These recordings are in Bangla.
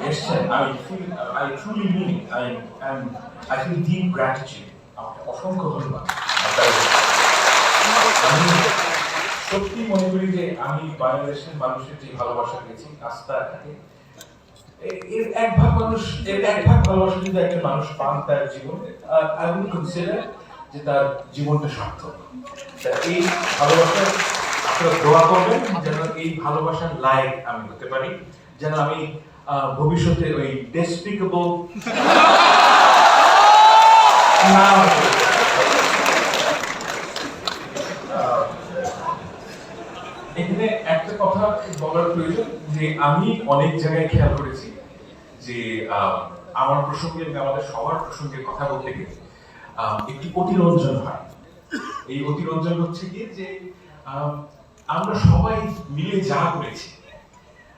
এসছেন, I truly mean it. I feel deep gratitude. অসংখ্য ধন্যবাদ। আমি সত্যি মনে করি যে আমি বাংলাদেশের মানুষের যে ভালোবাসা পেয়েছি, আস্থা থাকে, এর এক ভাগ ভালোবাসা যদি একটা মানুষ পান তার জীবনে, I would consider যে তার জীবনটা সার্থক। এই ভালোবাসার আপনারা দোয়া করবেন যেন এই ভালোবাসার লায়ক আমি হতে পারি, যেন আমি ভবিষ্যতে ওই ডেসপিকেবল না। এখানে একটা কথা বলার প্রয়োজন যে আমি অনেক জায়গায় খেয়াল করেছি যে আমার প্রসঙ্গে এবং আমাদের সবার প্রসঙ্গে কথা বলতে গেলে একটি অতিরঞ্জন হয়। এই অতিরঞ্জন হচ্ছে কি যে আমরা সবাই মিলে যা করেছি,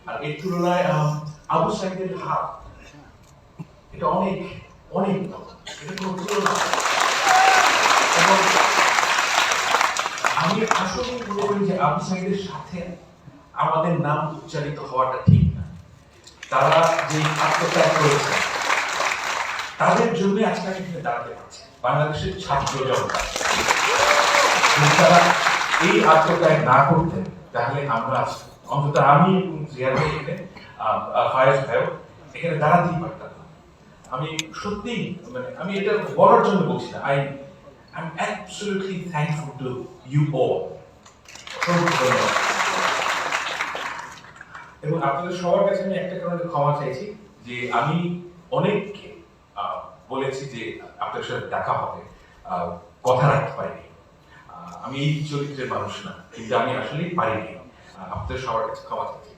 আর এর তুলনায় আবু সাঈদের হাত এটা অনেক অনেক, এটা কোনো তুলনা। এবং আমি আসলে মনে করি যে আবু সাঈদের সাথে আমাদের নাম উচ্চারিত হওয়াটা ঠিক না। তারা যে আত্মত্যাগ করেছে তাদের জন্য আজকে আমি এখানে দাঁড়াতে পারছি, বাংলাদেশের ছাত্র জনতা। তারা এই আত্মত্যাগ না করতেন তাহলে আমরা অন্তত আমি এবং জিয়া ভাই এখানে, ফায়েজ ভাইও এখানে দাঁড়াতেই পারতাম না। আমি সত্যি মানে আমি এটা বলার জন্য বলছি না, I'm absolutely thankful to you all. এবং আপনাদের সবার কাছে আমি একটা কারণে ক্ষমা চাইছি যে আমি অনেককে বলেছি যে আপনার সাথে দেখা হবে, কথা রাখতে পারিনি। আমি এই চরিত্রের মানুষ না, কিন্তু আমি আসলেই পারিনি। আপনাদের সবার কাছে ক্ষমা চাইছি।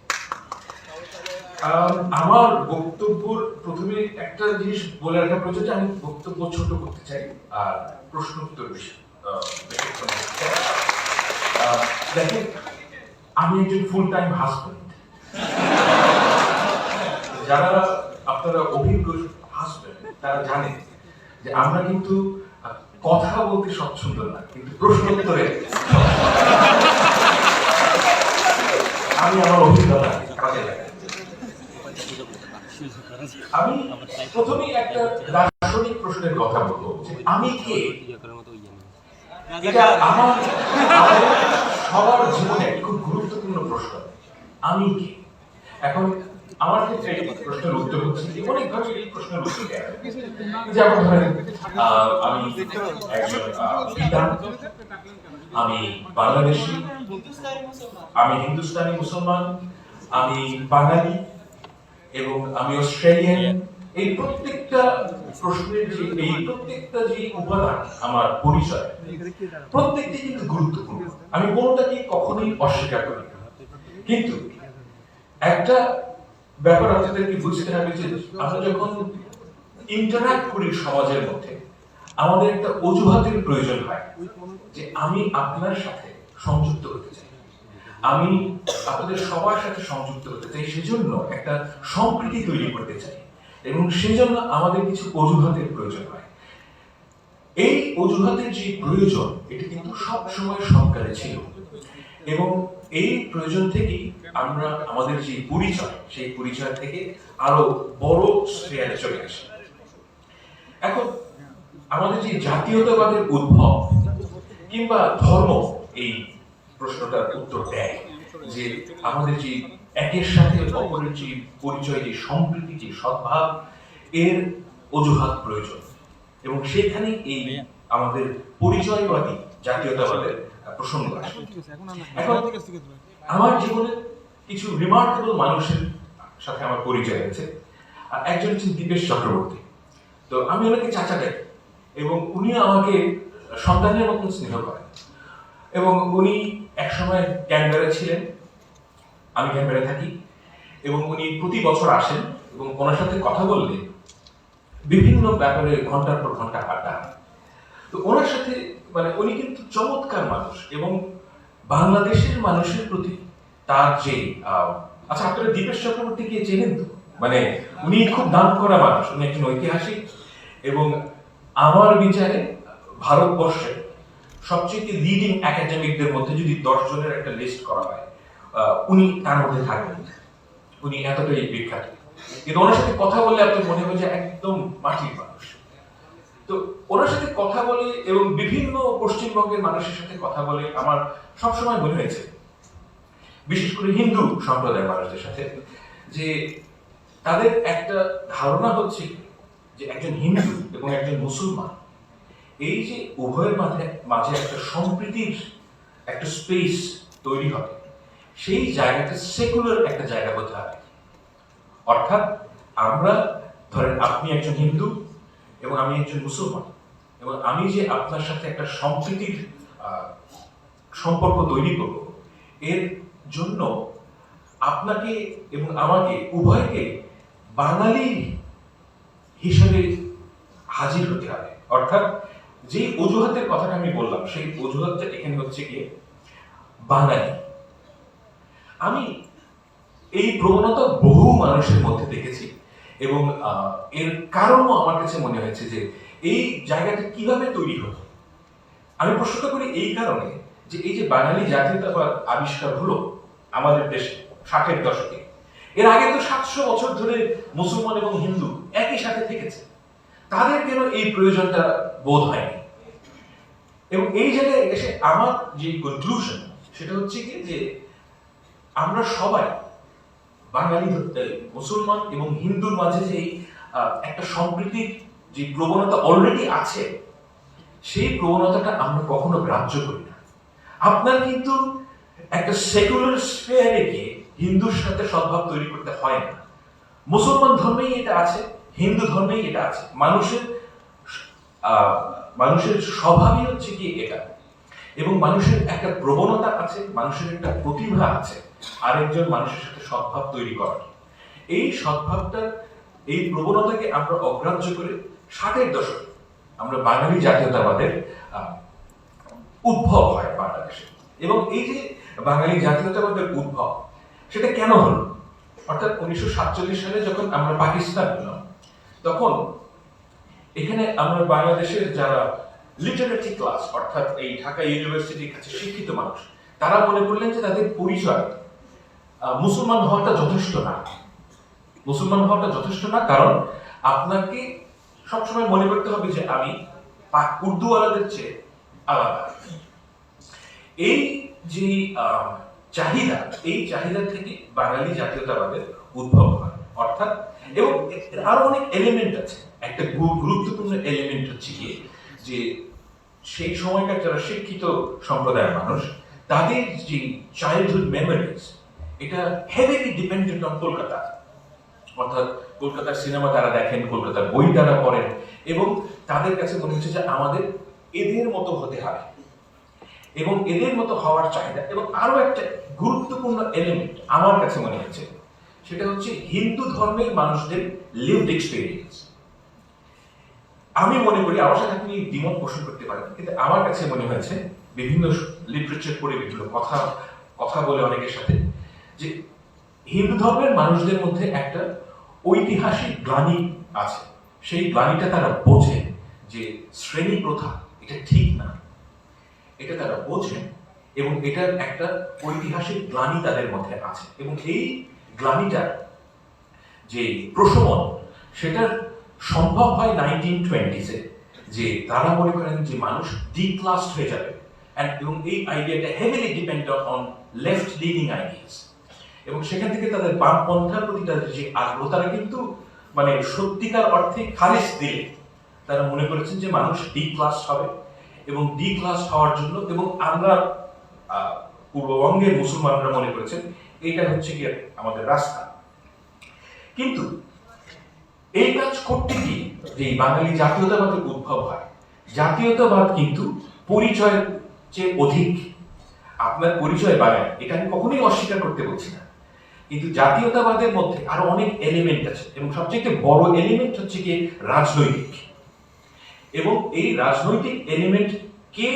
আমার বক্তব্য প্রথমে একটা জিনিস বলে রাখা প্রয়োজন যে আমি বক্তব্য ছোট করতে চাই আর প্রশ্ন উত্তর বেশি করতে চাই। দেখেন, আমি একজন ফুল টাইম হাজবেন্ড। যারা আপনারা অভিজ্ঞ হাজবেন্ড তারা জানেন যে আমরা কিন্তু কথা বলতে স্বচ্ছন্দ না, কিন্তু প্রশ্ন উত্তরে আমি আমার অভিজ্ঞতা কাজে লাগাই। আমি প্রথমেই একটা দার্শনিক প্রশ্নের কথা বলবো যে আমি কে। এটা আমার সবার জীবনে খুব গুরুত্বপূর্ণ প্রশ্ন, আমি কে। এখন আমার ক্ষেত্রে এই প্রশ্নের উত্তর হচ্ছে যে অনেকভাবে এই প্রশ্নের উত্তর দেওয়া যায়। যেমন ধরেন আমি একজন পিতা, আমি বাংলাদেশী, আমি হিন্দুস্তানি মুসলমান, আমি বাঙালি এবং আমি অস্ট্রেলিয়ান। এই প্রত্যেকটা প্রশ্নের যে উপাদান আমার পরিচয়, প্রত্যেকটি কিন্তু গুরুত্বপূর্ণ। আমি কোনোটাকে কখনোই অস্বীকার করি না, কিন্তু একটা ব্যাপার আপনাদেরকে বুঝতে হবে যে আমরা যখন ইন্টারঅ্যাক্ট করি সমাজের মধ্যে, আমাদের একটা অজুহাতের প্রয়োজন হয় যে আমি আপনার সাথে সংযুক্ত হতে চাই, আমি আপনাদের সবার সাথে সংযুক্ত হতে চাই, সেজন্য একটা সম্প্রীতি তৈরি করতে চাই, এবং সেজন্য আমাদের কিছু অজুহাতের প্রয়োজন হয়। এই অজুহাতের যে প্রয়োজন, এটা কিন্তু সব সময় সরকারে ছিল, এবং এই প্রয়োজন থেকেই আমরা আমাদের যে পরিচয়, সেই পরিচয় থেকে আরো বড় স্ফিয়ারে চলে আসি। এখন আমাদের যে জাতীয়তাবাদের উদ্ভব কিংবা ধর্ম এই প্রশ্নটার উত্তর দেয় যে আমাদের যে একের সাথে অপরের যে পরিচয়, যে সম্প্রীতি, যে সদ্ভাব, এর অজুহাত প্রয়োজন, এবং সেখানে এই আমাদের পরিচয়বাদী জাতীয়তাবাদের প্রসঙ্গ আসে। এখন আমার জীবনে কিছু রিমার্কেবল মানুষের সাথে আমার পরিচয় হয়েছে। একজন হচ্ছেন দীপেশ চক্রবর্তী। তো আমি ওনাকে চাচা ডাকি, এবং উনি আমাকে সন্তানের মতন স্নেহ করেন। এবং উনি একসময় ক্যানবেরা ছিলেন, আমি ক্যানবেরা থাকি, এবং উনি প্রতি বছর আসেন, এবং ওনার সাথে কথা বললে বিভিন্ন ব্যাপারে ঘন্টার পর ঘন্টা আড্ডা। তো ওনার সাথে মানে উনি কিন্তু চমৎকার মানুষ, এবং বাংলাদেশের মানুষের প্রতি তার যে আচ্ছা, আপনারা দীপেশ চক্রবর্তীকে চেনেন তো? মানে উনি খুব নাম করা মানুষ, উনি একজন ঐতিহাসিক, এবং আমার বিচারে ভারতবর্ষের সবচেয়ে লিডিং একাডেমিকদের মধ্যে যদি 10 জনের একটা লিস্ট করা হয়, উনি তার মধ্যে থাকবেন। উনি এতটাই বিখ্যাত। কিন্তু ওনার সাথে কথা বললে আপনার মনে হয় যে একদম মাটির মানুষ। তো ওনার সাথে কথা বলে এবং বিভিন্ন পশ্চিমবঙ্গের মানুষের সাথে কথা বলে আমার সবসময় মনে হয়েছে, বিশেষ করে হিন্দু সম্প্রদায়ের মানুষদের সাথে, যে তাদের একটা ধারণা হচ্ছে যে একজন হিন্দু এবং একজন মুসলমান, এই যে উভয়ের মাঝে একটা সম্প্রীতির একটা স্পেস তৈরি হবে, সেই জায়গাটা সেকুলার একটা জায়গা হতে হবে। অর্থাৎ আমরা ধরেন আপনি একজন হিন্দু এবং আমি একজন মুসলমান, এবং আমি যে আপনার সাথে একটা সম্প্রীতির সম্পর্ক তৈরি করব, এর জন্য আপনাকে এবং আমাকে উভয়কে বাঙালি হিসেবে হাজির হতে হবে। অর্থাৎ যে অজুহাতের কথাটা আমি বললাম, সেই অজুহাতটা এখানে হচ্ছে গিয়ে বাঙালি। আমি এই প্রবণতা বহু মানুষের মধ্যে দেখেছি এবং এর কারণও আমার কাছে মনে হয়েছে যে এই জায়গাটা কিভাবে তৈরি হতো। আমি প্রশ্নটা করি এই কারণে যে এই যে বাঙালি জাতীয়তাবাদ আবিষ্কার হলো আমাদের দেশে 60-এর দশকে, এর আগে তো 700 বছর ধরে মুসলমান এবং হিন্দু একই সাথে থেকেছে, তাদের কেন এই প্রয়োজনটা বোধ হয়নি? এবং এই জায়গায় এসে আমার যে কনক্লুশন সেটা হচ্ছে কি, যে আমরা সবাই বাঙালি, মুসলমান এবং হিন্দুর মাঝে যে একটা সম্প্রীতির যে প্রবণতা অলরেডি আছে, সেই প্রবণতাটা আমরা কখনো গ্রাহ্য করি না। আপনার কিন্তু একটা সেকুলার স্ফিয়ারে গিয়ে হিন্দুর সাথে সদ্ভাব তৈরি করতে হয় না। মুসলমান ধর্মেই এটা আছে, হিন্দু ধর্মেই এটা আছে। মানুষের স্বভাবই হচ্ছে কি এটা, এবং মানুষের একটা প্রবণতা আছে, মানুষের একটা প্রতিভা আছে আরেকজন মানুষের সাথে সদ্ভাব তৈরি করার। এই সদ্ভাবটার এই প্রবণতাকে আমরা অগ্রাহ্য করে 60-এর দশকে আমরা বাঙালি জাতীয়তাবাদের উদ্ভব হয় বাংলাদেশে। এবং এই যে বাঙালি জাতীয়তাবাদের উদ্ভব, সেটা কেন হলো? অর্থাৎ 1947 সালে যখন আমরা পাকিস্তান পেলাম, তখন এখানে আমরা বাংলাদেশের যারা লিটারেসি ক্লাস, অর্থাৎ এই ঢাকা ইউনিভার্সিটির কাছে শিক্ষিত মানুষ, তারা মনে করলেন যে তাদের পরিচয় মুসলমান হওয়াটা যথেষ্ট না। মুসলমান হওয়াটা যথেষ্ট না, কারণ আপনাকে সবসময় মনে করতে হবে যে আমি উর্দুওয়ালাদের চেয়ে আলাদা। এই যে চাহিদা, এই চাহিদা থেকে বাঙালি জাতীয়তাবাদের উদ্ভব হয়। অর্থাৎ এবং আরো অনেক এলিমেন্ট আছে। একটা গুরুত্বপূর্ণ এলিমেন্ট হচ্ছে কি, যে সেই সময়কার যারা শিক্ষিত সম্প্রদায়ের মানুষ, তাদের যে চাইল্ডহুড মেমোরিজ, এটা হেভিলি ডিপেন্ডেন্ট অন কলকাতা। অর্থাৎ কলকাতার সিনেমা তারা দেখেন, কলকাতার বই তারা পড়েন, এবং তাদের কাছে মনে হচ্ছে যে আমাদের এদের মতো হতে হবে এবং এদের মতো হওয়ার চাহিদা। এবং আরো একটা গুরুত্বপূর্ণ এলিমেন্ট আমার কাছে মনে হচ্ছে, সেটা হচ্ছে হিন্দু ধর্মের মানুষদের লিভড এক্সপেরিয়েন্স। আমি মনে করি, আমার সাথে আপনি দ্বিমত পোষণ করতে পারেন, কিন্তু আমার কাছে মনে হয়েছে বিভিন্ন লিটারেচার পড়ে, বিভিন্ন কথা বলে অনেকের সাথে, যে হিন্দু ধর্মের মানুষদের মধ্যে একটা ঐতিহাসিক গ্লানি আছে। সেই গ্লানিটা তারা বোঝে যে শ্রেণী প্রথা এটা ঠিক না, এটা তারা বোঝেন, এবং এটার একটা ঐতিহাসিক গ্লানি তাদের মধ্যে আছে। এবং এই গ্লানিটার যে প্রশমন, সেটার সম্ভব হয় 1920s-এ, যে তারা মনে করেন যে মানুষ ডিক্লাসড হয়ে যাবে, এবং এই আইডিয়াটা heavily depend on left lining ideas. এবং সেখান থেকে তাদের বামপন্থার প্রতি তাদের যে আগ্রহ, তারা কিন্তু মানে সত্যিকার অর্থে খালিস দিলে তারা মনে করেছেন যে মানুষ ডিক্লাস হবে, এবং ডিক্লাস হওয়ার জন্য, এবং আমরা পূর্ববঙ্গের মুসলমানরা মনে করেছেন এইটা হচ্ছে কি আমাদের রাস্তা। কিন্তু এই কাজ করতে গিয়ে যে বাঙালি জাতীয়তাবাদের উদ্ভব হয়, জাতীয়তাবাদ কিন্তু পরিচয়ের চেয়ে অধিক। আপনার পরিচয় বাঙালি, এটা আমি কখনোই অস্বীকার করতে বলছি না, কিন্তু জাতীয়তাবাদের মধ্যে আরো অনেক এলিমেন্ট আছে, এবং সবচেয়ে বড় এলিমেন্ট হচ্ছে কি রাজনৈতিক। এবং এই রাজনৈতিক এলিমেন্ট কে,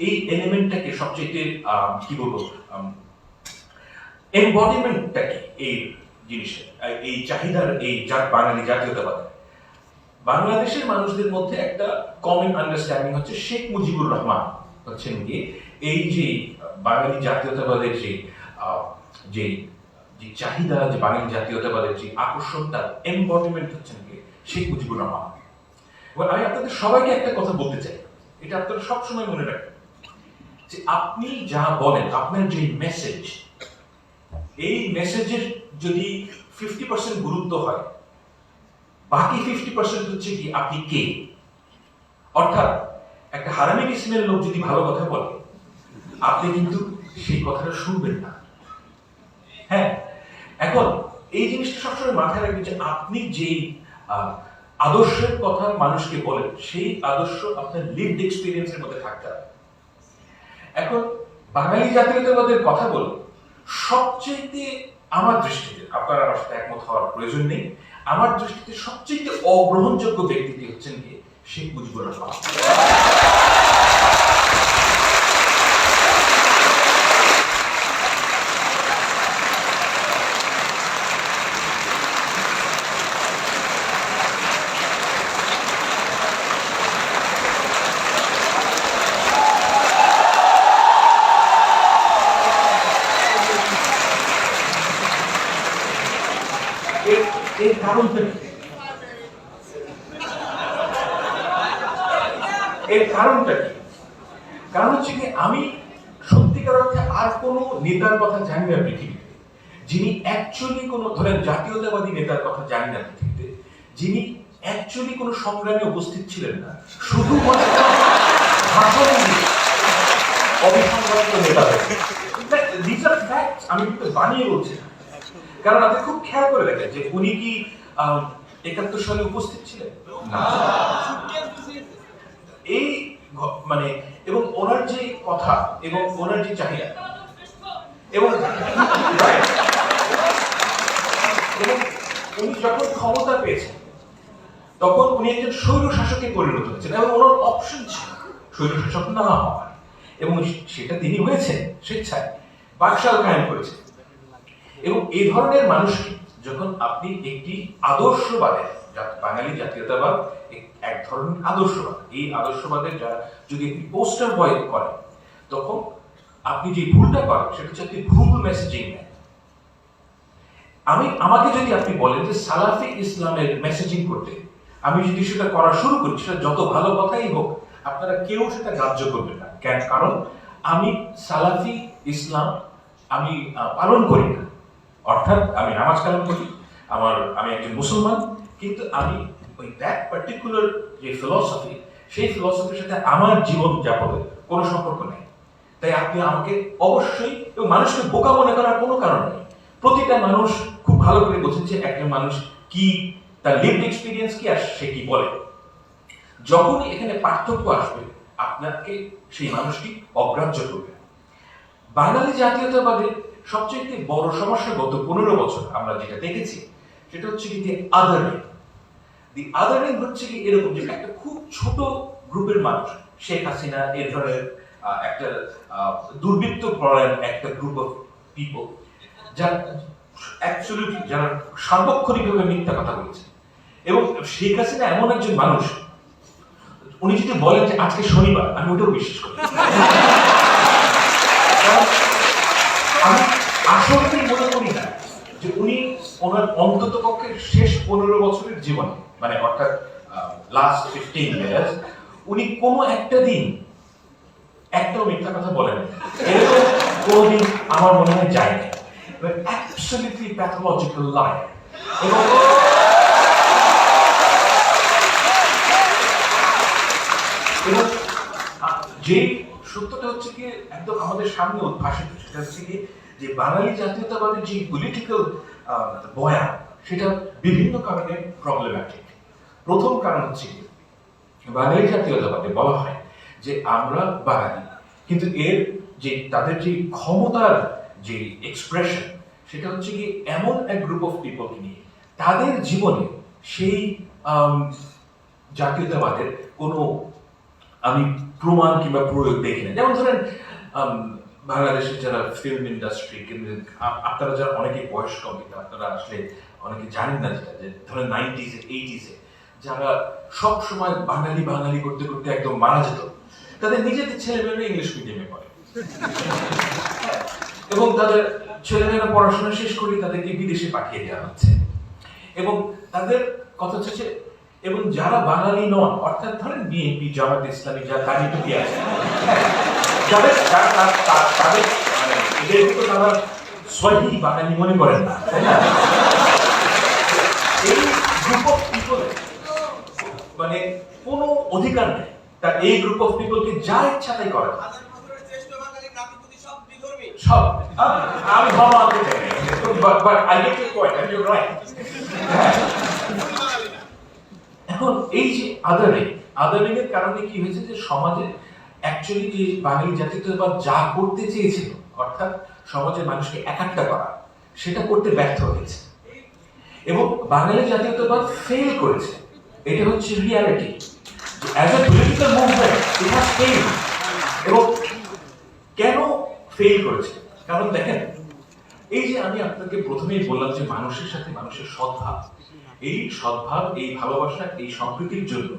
এই এলিমেন্টটাকে সবচেয়ে কি বলবো, এমবডিমেন্টটা কি এই জিনিসের, এই চাহিদার, এই বাঙালি জাতীয়তাবাদ। বাংলাদেশের মানুষদের মধ্যে একটা কমন আন্ডারস্ট্যান্ডিং হচ্ছে শেখ মুজিবুর রহমান হচ্ছেন গিয়ে এই যে বাঙালি জাতীয়তাবাদের যে যে চাহিদা, যে বাঙালি জাতীয়তাবাদের যে আকর্ষণ, তার এমবডিমেন্ট হচ্ছেন কি শেখ মুজিবুর রহমান। এবার আমি আপনাদের সবাইকে একটা কথা বলতে চাই, এটা আপনারা সবসময় মনে রাখবেন, যে আপনি যা বলেন, আপনার যে মেসেজ, এই মেসেজের যদি 50% গুরুত্ব হয়, বাকি 50% হচ্ছে কি আপনি কে। অর্থাৎ একটা হারামি কিসিমের লোক যদি ভালো কথা বলে, আপনি কিন্তু সেই কথাটা শুনবেন না। হ্যাঁ, এখন এই জিনিসটা সবসময় মাথায় রাখবেন যে আপনি যেই আদর্শের কথা মানুষকে বলেন, সেই আদর্শ আপনার লিভড এক্সপিরিয়েন্সের মধ্যে থাকতে হবে। এখন বাঙালি জাতীয়তাবাদের কথা বলে সবচেয়ে আমার দৃষ্টিতে, আপনারা আমার সাথে একমত হওয়ার প্রয়োজন নেই, আমার দৃষ্টিতে সবচেয়ে অগ্রহণযোগ্য ব্যক্তিটি হচ্ছেন কি শেখ মুজিবুর রহমান। এর কারণটা কি? এর কারণটা কি? কারণ হচ্ছে কি, আমি সত্যিকার অর্থে আর কোনো নেতার কথা জানি না পৃথিবীতে, যিনি অ্যাকচুয়ালি কোনো, ধরেন জাতীয়তাবাদী নেতার কথা জানি না পৃথিবীতে, যিনি অ্যাকচুয়ালি কোনো সংগ্রামে উপস্থিত ছিলেন না, শুধুমাত্র ভাষণ দিয়ে অবিসংবাদিত নেতা হয়েছে। These are facts, আমি কিন্তু বানিয়ে বলছি না। কারণ আপনি খুব খেয়াল করে দেখেন যে উনি কি 71 সালে উপস্থিত ছিলেন না। এই মানে, এবং ওনার যে কথা এবং ওনার যে চাহিদা, এবং উনি যখন ক্ষমতা পেয়েছেন তখন উনি একজন স্বৈর শাসকে পরিণত হয়েছেন, এবং ওনার অপশন ছিল স্বৈর শাসক না হওয়ার, এবং সেটা তিনি হয়েছেন স্বেচ্ছায়, বাকশাল কায়েম করেছেন। এবং এই ধরনের মানুষকে যখন আপনি একটি আদর্শবাদের, বাঙালি জাতীয়তাবাদ এক ধরনের আদর্শবাদ, এই আদর্শবাদের যারা যদি একটি পোস্টার বয় করে, তখন আপনি যে ভুলটা করেন সেটা হচ্ছে একটি ভুল মেসেজিং দেন। আমাকে যদি আপনি বলেন যে সালাফি ইসলামের মেসেজিং করতে, আমি যদি সেটা করা শুরু করি, সেটা যত ভালো কথাই হোক, আপনারা কেউ সেটা গ্রাহ্য করবেন না। কেন? কারণ আমি সালাফি ইসলাম আমি পালন করি না। অর্থাৎ আমি নামাজ কালাম করি, আমি একজন মুসলমান, কিন্তু আমি ওই দ্যাট পার্টিকুলার যে ফিলসফি, সেই ফিলসফির সাথে আমার জীবন যাপনের কোনো সম্পর্ক নেই। তাই আপনি আমাকে অবশ্যই, এবং মানুষকে বোকা মনে করার কোনো কারণ নেই। প্রতিটা মানুষ খুব ভালো করে বোঝেন যে একজন মানুষ কি, তার লিভড এক্সপিরিয়েন্স কি, আর সে কি বলে। যখনই এখানে পার্থক্য আসবে, আপনাকে সেই মানুষটি অগ্রাহ্য করবে। বাঙালি জাতীয়তাবাদের সবচেয়ে বড় সমস্যা গত 15 বছর আমরা যেটা দেখেছি, সেটা হচ্ছে কি যে দি আদারিং হচ্ছে কি এরকম, যে একটা খুব ছোট গ্রুপের মানুষ, শেখ হাসিনা এর ধরনের একটা দুর্বৃত্ত পরায়ণ একটা গ্রুপ অফ পিপল, যারা অ্যাকচুয়ালি যারা সার্বক্ষণিকভাবে মিথ্যা কথা বলেছে। এবং শেখ হাসিনা এমন একজন মানুষ, উনি যদি বলেন যে আজকে শনিবার, আমি ওটাও বিশ্বাস করি। আমি আসলে মনে করি না যে উনি ওনার অন্তত পক্ষে শেষ 15 বছরের জীবনে, মানে অর্থাৎ লাস্ট 15 ইয়ার্স, উনি কোনো একটা দিন একটাও মিথ্যা কথা বলেন, এরকম কোনোদিন আমার মনে হয় যায়নি। Absolutely pathological liar. এবং যে সত্যটা হচ্ছে কি একদম আমাদের সামনে উদ্ভাসিত, সেটা হচ্ছে কি যে বাঙালি জাতীয়তাবাদের যে পলিটিক্যাল বয়ান, সেটা বিভিন্ন কারণে প্রবলেম্যাটিক। প্রথম কারণ হচ্ছে কি, বাঙালি জাতীয়তাবাদে বলা হয় যে আমরা বাঙালি, কিন্তু এর যে তাদের যে ক্ষমতার যে এক্সপ্রেশন, সেটা হচ্ছে কি এমন এক গ্রুপ অফ পিপলকে নিয়ে, তাদের জীবনে সেই জাতীয়তাবাদের কোনো আমি প্রমাণ কিংবা প্রয়োগ দেখি না। যেমন ধরেন বাংলাদেশের যারা ফিল্ম ইন্ডাস্ট্রি, কিন্তু আপনারা যারা অনেকে বয়স কম, কিন্তু আপনারা আসলে অনেকে জানেন না, যেটা যে ধরেন 90s 80s যারা সব সময় বাঙালি বাঙালি করতে করতে একদম মারা যেত, তাদের নিজেদের ছেলেমেয়েরা ইংলিশ মিডিয়ামে পড়ে। এবং তাদের ছেলেমেয়েরা পড়াশোনা শেষ করে তাদেরকে বিদেশে পাঠিয়ে দেওয়া হচ্ছে। এবং তাদের কথা হচ্ছে এবং যারা বাঙালি নন, অর্থাৎ ধরেন বিএনপি, জামাত ইসলামী, যারা দাঁড়ি টুপি আছে, যাদের তাদের মানে এদের তো তারা সহি বাঙালি মনে করেন না, তাই না? এই গ্রুপ অফ পিপলের মানে কোনো অধিকার নেই তার এই গ্রুপ অফ পিপলকে যা ইচ্ছা তাই করে। সব আমি ধর্ম আনতে চাই না, but I get your point, I U right. এখন এই যে আদারিং এর কারণে কি হয়েছে যে সমাজে অ্যাকচুয়ালি যে বাঙালি জাতীয়তাবাদ যা করতে চেয়েছিল, অর্থাৎ সমাজের মানুষকে একাট্টা করা, সেটা করতে ব্যর্থ হয়েছে এবং বাঙালি জাতীয়তাবাদ ফেল করেছে। এটা হচ্ছে reality. As a political movement it has failed. এবং কেন ফেল করেছে? কারণ দেখেন, এই যে আমি আপনাকে প্রথমেই বললাম যে মানুষের সাথে মানুষের সদ্ভাব, এই সদ্ভাব, এই ভালোবাসা, এই সম্প্রীতির জন্য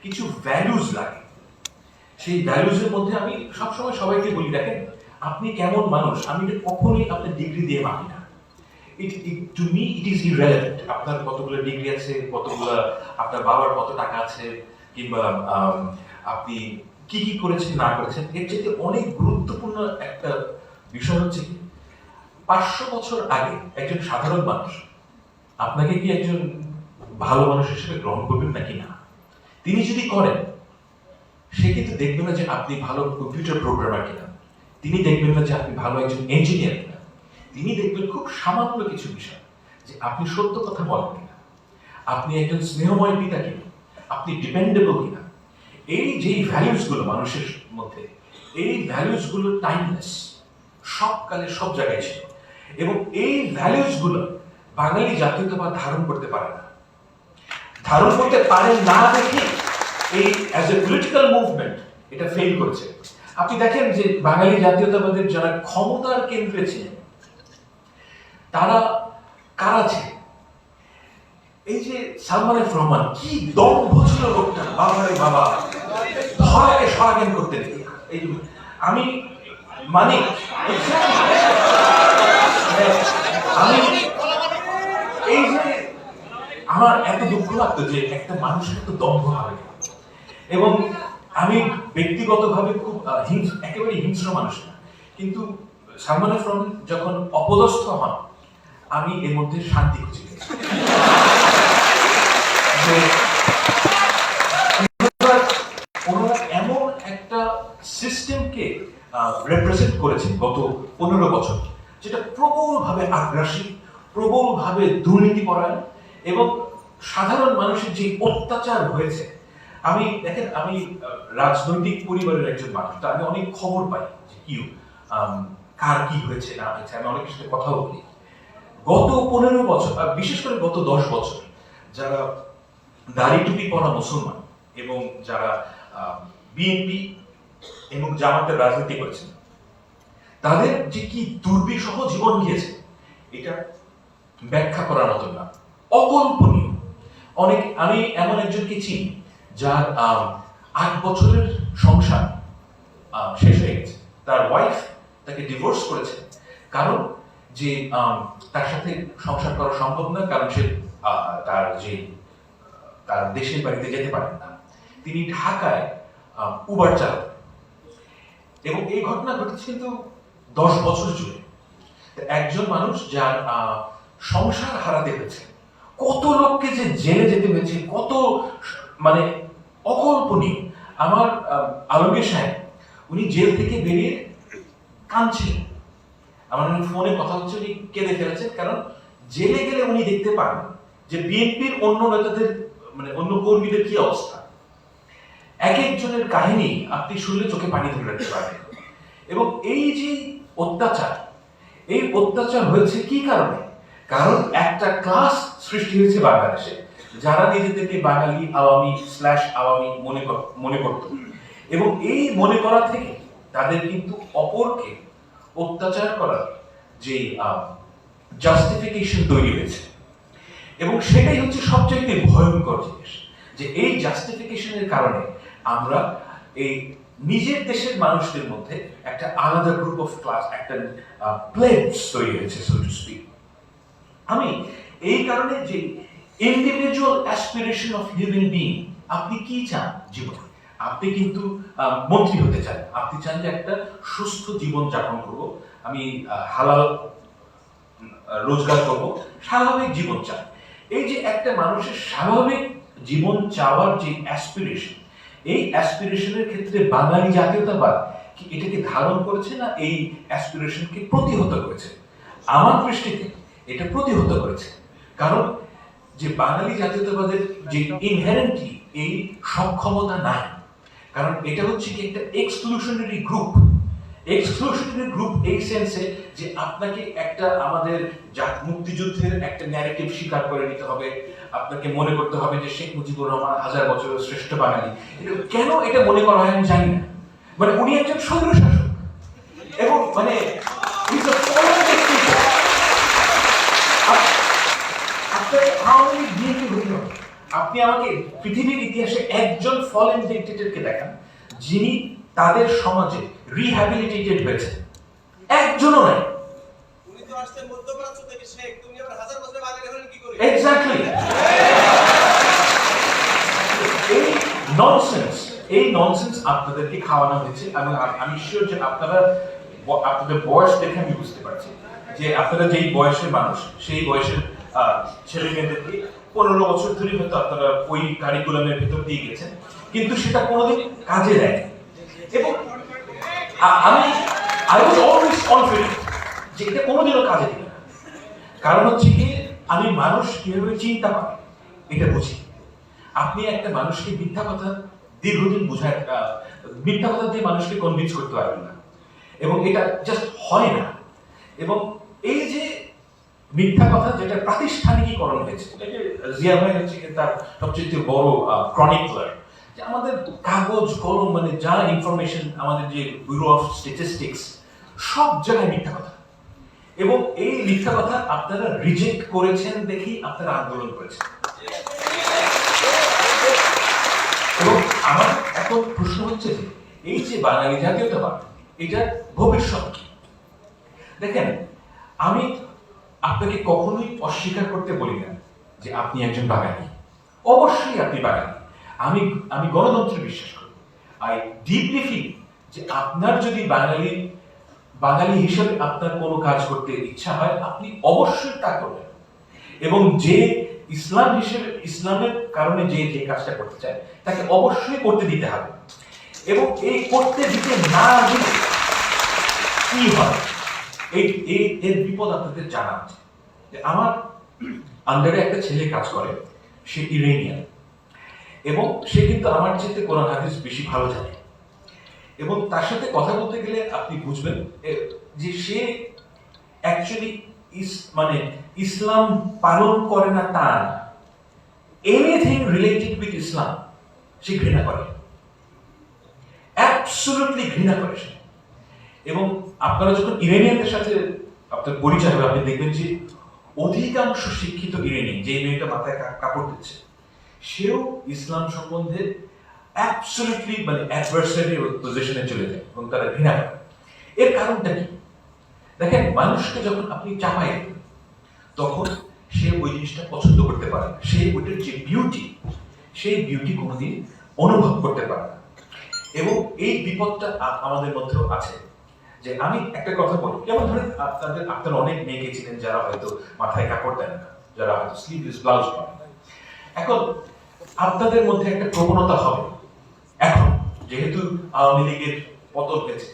কিছু ভ্যালুজ লাগে। সেই ভ্যালুজের মধ্যে আমি সবসময় সবাইকে বলি, দেখেন আপনি কেমন মানুষ আমি এটা কখনোই আপনার ডিগ্রি দিয়ে মানি না। To me it is irrelevant. আপনার কতগুলো ডিগ্রি আছে, কতগুলো আপনার বাবার কত টাকা আছে, কিংবা আপনি কি কি করেছেন না করেছেন, এর চেয়ে অনেক গুরুত্বপূর্ণ একটা বিষয় হচ্ছে কি 500 বছর আগে একজন সাধারণ মানুষ আপনাকে কি একজন ভালো মানুষ হিসেবে গ্রহণ করবেন নাকি না? তিনি যদি করেন, সে কিন্তু দেখবে না যে আপনি ভালো কম্পিউটার প্রোগ্রামার কিনা, তিনি দেখবেন না যে আপনি ভালো একজন ইঞ্জিনিয়ার কিনা, তিনি দেখবেন খুব সামান্য কিছু বিষয়, যে আপনি সত্য কথা বলেন কিনা, আপনি একজন স্নেহময় পিতা কিনা, আপনি ডিপেন্ডেবল কিনা। এই যে ভ্যালুসগুলো মানুষের মধ্যে, এই ভ্যালুসগুলো টাইমলেস, সব কালে সব জায়গায় ছিল। এবং এই ভ্যালুসগুলো বাঙালি জাতীয়তাবাদ ধারণ করতে পারে না, ধারণ করতে পারে না দেখে এই অ্যাজ এ পলিটিক্যাল মুভমেন্ট এটা ফেল করেছে। আপনি দেখেন যে বাঙালি জাতীয়তাবাদের যারা ক্ষমতার কেন্দ্রে ছিলেন তারা কারা ছিলেন? এই যে সালমান এফ রহমান, কি দম্ভ ছিল লোকটা, বাবারে বাবা, ধরাকে সরাজ্ঞান করতে দেখি। এই আমি মানে আমি এই যে আমার এত দুঃখ লাগতো যে একটা মানুষের তো দম্ভ হবে। এবং আমি ব্যক্তিগতভাবে খুব একেবারে হিংস্র মানুষ না, কিন্তু সালমান এফ রহমান যখন অপদস্থ হন আমি এর মধ্যে শান্তি খুঁজে পেয়েছি। ওনারা এমন একটা সিস্টেমকে রিপ্রেজেন্ট করেছেন গত 15 বছর, যেটা প্রবলভাবে আগ্রাসী, প্রবলভাবে দুর্নীতিপরায়ণ এবং সাধারণ মানুষের যে অত্যাচার হয়েছে। আমি দেখেন, আমি রাজনৈতিক পরিবারের একজন মানুষ, তা আমি অনেক খবর পাই যে কি কার কি হয়েছে না হয়েছে, আমি অনেকের সাথে কথাও বলি। গত 15 বছর, বিশেষ করে গত 10 বছর, যারা দাড়ি টুপি পরা মুসলমান এবং যারা বিএনপি এবং জামাতের রাজনীতি করেছেন, তাদের যে কি দুর্বিষহ জীবন গিয়েছে এটা ব্যাখ্যা করার মতো না, অকল্পনীয়। অনেক, আমি এমন একজনকে চিনি যার 8 বছরের সংসার শেষ হয়ে গেছে। তার ওয়াইফ তাকে ডিভোর্স করেছে, কারণ যে তার সাথে সংসার করা সম্ভব না, কারণ সে তার দেশের বাড়িতে যেতে পারেন না। তিনি ঢাকায় উবার চালাতেন এবং এই ঘটনা ঘটেছে কিন্তু 10 বছর জুড়ে। একজন মানুষ যার সংসার হারাতে হয়েছে, কত লোককে যে জেলে যেতে হয়েছে, কত মানে অকল্পনীয়। আমার আলমগীর সাহেব, উনি জেল থেকে বেরিয়ে কাঁদছিলেন, আমার ফোনে কথা হচ্ছে, উনি কেঁদে ফেলেছেন, কারণ জেলে গেলে উনি দেখতে পান যে বিএনপির অন্য নেতাদের মানে অন্য কর্মীদের কি অবস্থা। এক একজনের কাহিনী আপনি শুনলে চোখে পানি ধরে রাখতে পারবেন। এবং এই যে অত্যাচার, এই অত্যাচার হয়েছে কি কারণে? কারণ একটা ক্লাস সৃষ্টি হয়েছে বাংলাদেশে, যারা নিজেদেরকে বাঙালি আওয়ামী মনে করত, এবং এই মনে করা থেকে তাদের কিন্তু অপরকে অত্যাচার করার যে জাস্টিফিকেশন তৈরি হয়েছে। এবং সেটাই হচ্ছে সবচেয়ে ভয়ঙ্কর জিনিস, যে এই জাস্টিফিকেশনের কারণে আমরা এই নিজের দেশের মানুষদের মধ্যে একটা আলাদা গ্রুপ অফ ক্লাস, একটা প্লেবস তৈরি হয়েছে, সো টু স্পিক। আমি এই কারণে যে individual aspiration of human being, আপনি কি চান জীবনে? আপনি কিন্তু মন্ত্রী হতে চান, আপনি চান যে একটা সুস্থ জীবন যাপন করব, আমি হালাল রোজগার করব, স্বাভাবিক জীবন চান। এই যে একটা মানুষের স্বাভাবিক জীবন চাওয়ার যে অ্যাসপিরেশন, এই অ্যাসপিরেশনের ক্ষেত্রে বাঙালি জাতীয়তাবাদ কি এটাকে ধারণ করেছে না এই অ্যাসপিরেশনকে প্রতিহত করেছে? আমার দৃষ্টিতে এটা প্রতিহত করেছে। কারণ যে বাঙালি জাতীয়তাবাদের যে ইনহেরেন্টলি এই সক্ষমতা নাই, কারণ এটা হচ্ছে কি একটা এক্সক্লুশনারি গ্রুপ। এক্সক্লুশনারি গ্রুপ এই সেন্সে যে আপনাকে একটা আমাদের মুক্তিযুদ্ধের একটা ন্যারেটিভ স্বীকার করে নিতে হবে, আপনাকে মনে করতে হবে যে শেখ মুজিবুর রহমান 1000 বছরের শ্রেষ্ঠ বাঙালি। কেন এটা মনে করা হয় আমি জানি না, মানে উনি একজন স্বৈর শাসক এবং মানে আপনি আমাকে পৃথিবীর ইতিহাসে একজন ফলেন ডিক্টেটরকে দেখান যিনি তাদের সমাজে রিহ্যাবিলিটেটেড হয়েছে, একজনও নাই। উনি তো আসছেন মধ্যপ্রাচ্য থেকে, শেখ, তুমি আবার 1000 বছরের বাঙালি হলেন কি করে? এক্স্যাক্টলি। এই ননসেন্স আপনাদেরকে খাওয়ানো হয়েছে। আমি শিওর যে আপনাদের বয়স দেখে আমি বুঝতে পারছি যে আপনারা যেই বয়সের মানুষ, সেই বয়সের ছেলে মেয়েদেরকে 15 বছর ধরে হয়তো আপনারা ওই কারিকুলামের ভেতর দিয়ে গেছেন, কিন্তু সেটা কোনোদিন কাজে দেয়। এবং আমি ওয়াজ অলওয়েজ কনফিডেন্ট যে এটা কোনোদিনও কাজে দিবে না। কারণ হচ্ছে কি, আমি মানুষ কিভাবে চিন্তা করে এটা বুঝি। আপনি একটা মানুষকে মিথ্যা কথা দীর্ঘদিন বোঝায়, মিথ্যা কথা দিয়ে মানুষকে কনভিন্স করতে পারবেন না, এবং এটা জাস্ট হয় না। এবং এই যে মিথ্যা কথা যেটা প্রাতিষ্ঠানিকীকরণ হয়েছে, এটা জিয়া ভাই হচ্ছে তার সবচেয়ে বড় ক্রনিকলার, যে আমাদের কাগজ কলম মানে যা ইনফরমেশন, আমাদের যে ব্যুরো অফ স্ট্যাটিস্টিক্স, সব জায়গায় মিথ্যা কথা। এবং এই মিথ্যা কথা আপনারা রিজেক্ট করেছেন দেখেই আপনারা আন্দোলন করেছেন। এবং আমার এখন প্রশ্ন হচ্ছে যে এই যে বাঙালি জাতীয়তাবাদ, এটার ভবিষ্যৎ কি? দেখেন, আমি আপনাকে কখনোই অস্বীকার করতে বলি না যে আপনি একজন বাঙালি, অবশ্যই আপনি বাঙালি। আমি গণতন্ত্রে বিশ্বাস করি। আই ডিপলি ফিল যে আপনার যদি বাঙালি হিসেবে আপনার কোনো কাজ করতে ইচ্ছা হয়, আপনি অবশ্যই তা করবেন। এবং যে ইসলামের কারণে যে কাজটা করতে চায় তাকে অবশ্যই করতে দিতে হবে। এবং এই করতে দিতে না দিলে কি হয়, এর বিপদ আপনাদের জানা আছে। আমার আন্ডারে একটা ছেলে কাজ করে, সে ইরানিয়ান, এবং সে কিন্তু আমার চেয়ে কোরআন হাদিস বেশি ভালো জানে। এবং তার সাথে কথা বলতে গেলে আপনি বুঝবেন যে সে অ্যাকচুয়ালি মানে ইসলাম পালন করে না তা না, এনিথিং রিলেটেড উইথ ইসলাম সে ঘৃণা করে, অ্যাবসলিউটলি ঘৃণা করে সে। এবং আপনারা যখন ইরানিয়ানদের সাথে আপনার পরিচয় হবে, আপনি দেখবেন যে অধিকাংশ শিক্ষিত ইরানি, যে মেয়েটা মাথায় কাপড় দিচ্ছে, সেও ইসলাম সম্বন্ধে অ্যাবসলিউটলি মানে অ্যাডভার্সারি পজিশনে চলে যায় এবং তারা ঘৃণা করে। এর কারণটা কি? দেখেন, মানুষকে যখন আপনি চাপাই দেবেন, তখন সে ওই জিনিসটা পছন্দ করতে পারে না। সে ওইটার যে বিউটি, সেই বিউটি কোনোদিন অনুভব করতে পারে না। এবং এই বিপদটা আমাদের মধ্যেও আছে। যে আমি একটা কথা বলি, যেমন ধরেন আপনারা অনেক মেয়েকে ছিলেন যারা হয়তো মাথায় কাপড় দেন না, যারা হয়তো স্লিভলেস ব্লাউজ পরেন। এখন আপনাদের মধ্যে একটা প্রবণতা হবে, এখন যেহেতু আওয়ামী লীগের পতন হয়েছে,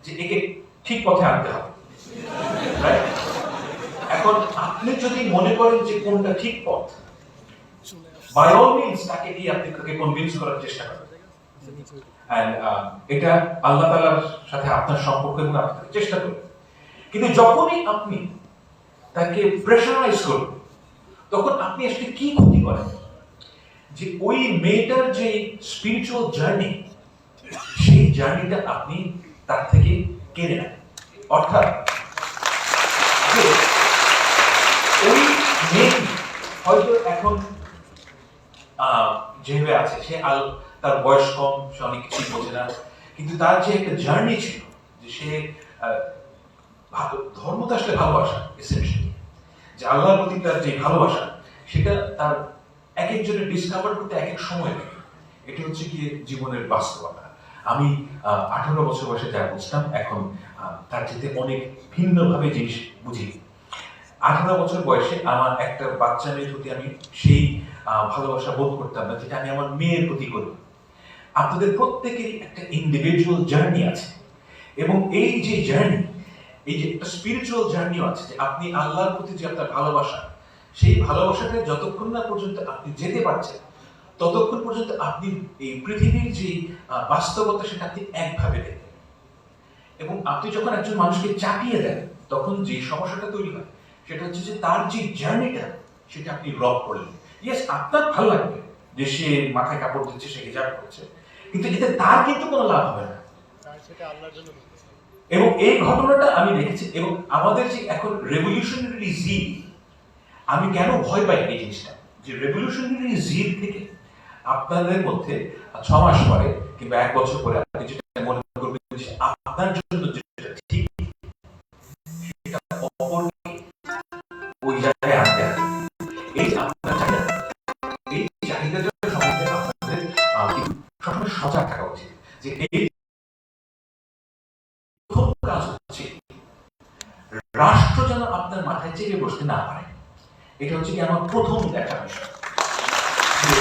যে একে ঠিক পথে আনতে হবে। এখন আপনি যদি মনে করেন যে কোনটা ঠিক পথ, বাই অল মিনস তাকে দিয়ে আপনি তাকে কনভিন্স করার চেষ্টা করেন। এটা আল্লাহ তাআলার সাথে আপনার সম্পর্ক এবং আপনার চেষ্টা করবেন। কিন্তু যখনই আপনি তাকে প্রেশারাইজ করবেন, তখন আপনি আসলে কি ক্ষতি করেন? যে ওই মেয়েটার যে স্পিরিচুয়াল জার্নি, সেই জার্নিটা আপনি তার থেকে কেড়ে নেন। অর্থাৎ ওই মেয়েটি হয়তো এখন যেভাবে আছে, সে তার বয়স কম, সে অনেক কিছু বোঝে না, কিন্তু তার যে একটা জার্নি ছিল, যে সে ধর্ম তো আসলে ভালোবাসা, এসেনশিয়ালি যে আল্লাহর প্রতি তার যে ভালোবাসা, সেটা তার এক একজনের ডিসকভার করতে এক এক সময় লাগে। এটা হচ্ছে কি জীবনের বাস্তবতা। আমি 18 বছর বয়সে যা বুঝতাম, এখন তার চেয়ে অনেক ভিন্নভাবে জিনিস বুঝি। 18 বছর বয়সে আমার একটা বাচ্চা মেয়ের প্রতি আমি সেই ভালোবাসা বোধ করতাম না, যেটা আমি আমার মেয়ের প্রতি করি। আপনাদের প্রত্যেকেরই একটা ইন্ডিভিজুয়াল জার্নি আছে, এবং এই যে জার্নি, এই যে একটা স্পিরিচুয়াল জার্নিও আছে, যে আপনি আল্লাহর প্রতি যে আপনার ভালোবাসা, সেই ভালোবাসাটা যতক্ষণ না পর্যন্ত আপনি যেতে পারছেন, ততক্ষণ পর্যন্ত আপনি এই পৃথিবীর যে বাস্তবতা, সেটা আপনি একভাবে দেখবেন। এবং আপনি যখন একজন মানুষকে চাপিয়ে দেন, তখন যে সমস্যাটা তৈরি হয়, সেটা হচ্ছে যে তার যে জার্নিটা, সেটা আপনি রব করলেন। ইয়েস, আপনার ভালো লাগবে যে সে মাথায় কাপড় দিচ্ছে, সে হিজাব করছে, কিন্তু এতে তার কিন্তু কোনো লাভ হবে না। এবং এই ঘটনাটা আমি দেখেছি। এবং আমাদের যে এখন রেভলিউশনারি জিল, আমি কেন ভয় পাই এই জিনিসটা, যে রেভলিউশনারি জিল থেকে আপনাদের মধ্যে 6 মাস পরে কিংবা 1 বছর পরে আপনি যেটা মনে করবেন যে আপনার জন্য যেটা ঠিক, সেটা অপরকে ওই জায়গায় আনতে হবে। এই আপনার চাহিদা, এই চাহিদাটা সম্বন্ধে আপনাদের সবসময় সজাগ থাকা উচিত, যে এই কাজ হচ্ছে রাষ্ট্র যেন আপনার মাথায় চেপে বসতে না পারে। এটা হচ্ছে কি আমার প্রথম দেখা বিষয়, যে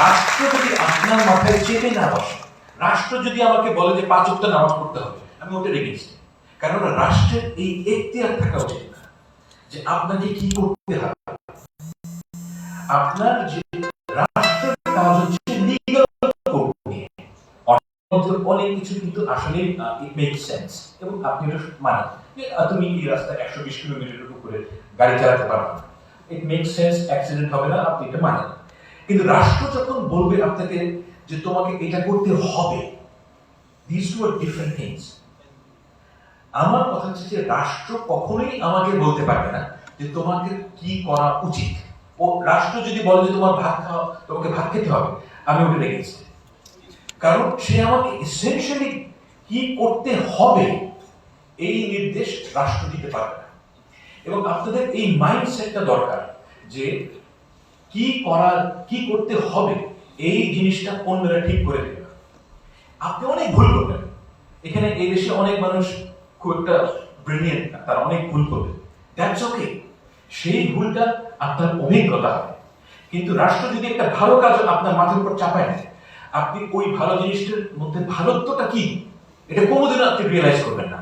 রাষ্ট্র যদি আপনার মাথায় চেপে না বসে, রাষ্ট্র যদি আমাকে বলে যে 5 ওয়াক্ত নামাজ পড়তে হবে, আমি ওটা রেখেছি। কারণ রাষ্ট্রের এই এখতিয়ার থাকা উচিত না যে আপনাকে কি করতে হবে। আপনার যে রাষ্ট্রের কাজ হচ্ছে লিগ্যাল কোড নিয়ে, অনেক কিছু কিন্তু আসলে ইট মেক সেন্স, এবং আপনি এটা মানেন যে তুমি এই রাস্তায় 120 কিলোমিটারের উপরে গাড়ি চালাতে পারবে না, ইট মেক সেন্স, অ্যাক্সিডেন্ট হবে না, আপনি এটা মানেন। কিন্তু রাষ্ট্র যখন বলবে আপনাকে যে তোমাকে এটা করতে হবে, this two are different things. আমার কথা হচ্ছে যে রাষ্ট্র কখনোই আমাকে বলতে পারবে না যে তোমাকে কি করা উচিত। ও রাষ্ট্র যদি বলে যে তোমার ভাত খাওয়া, তোমাকে ভাত খেতে হবে, আমি ওটা রেখেছি। কারণ সে আমাকে এসেনশিয়ালি কি করতে হবে এই নির্দেশ রাষ্ট্র দিতে পারবে না। এবং আপনাদের এই মাইন্ডসেটটা দরকার, যে কি করা, কি করতে হবে, এই জিনিসটা অন্যরা ঠিক করে দেবে না। আপনি অনেক ভুল করবেন, এখানে এই দেশে অনেক মানুষ খুব একটা ব্রিলিয়েন্ট, তারা অনেক ভুল করবে, দ্যাটস ওকে, সেই ভুলটা আপনার অভিজ্ঞতা হবে। কিন্তু রাষ্ট্র যদি একটা ভালো কাজ আপনার মাথার উপর চাপায় নেয়, আপনি ওই ভালো জিনিসটার মধ্যে ভালোত্বটা কি, এটা কোনোদিনও আপনি রিয়েলাইজ করবেন না।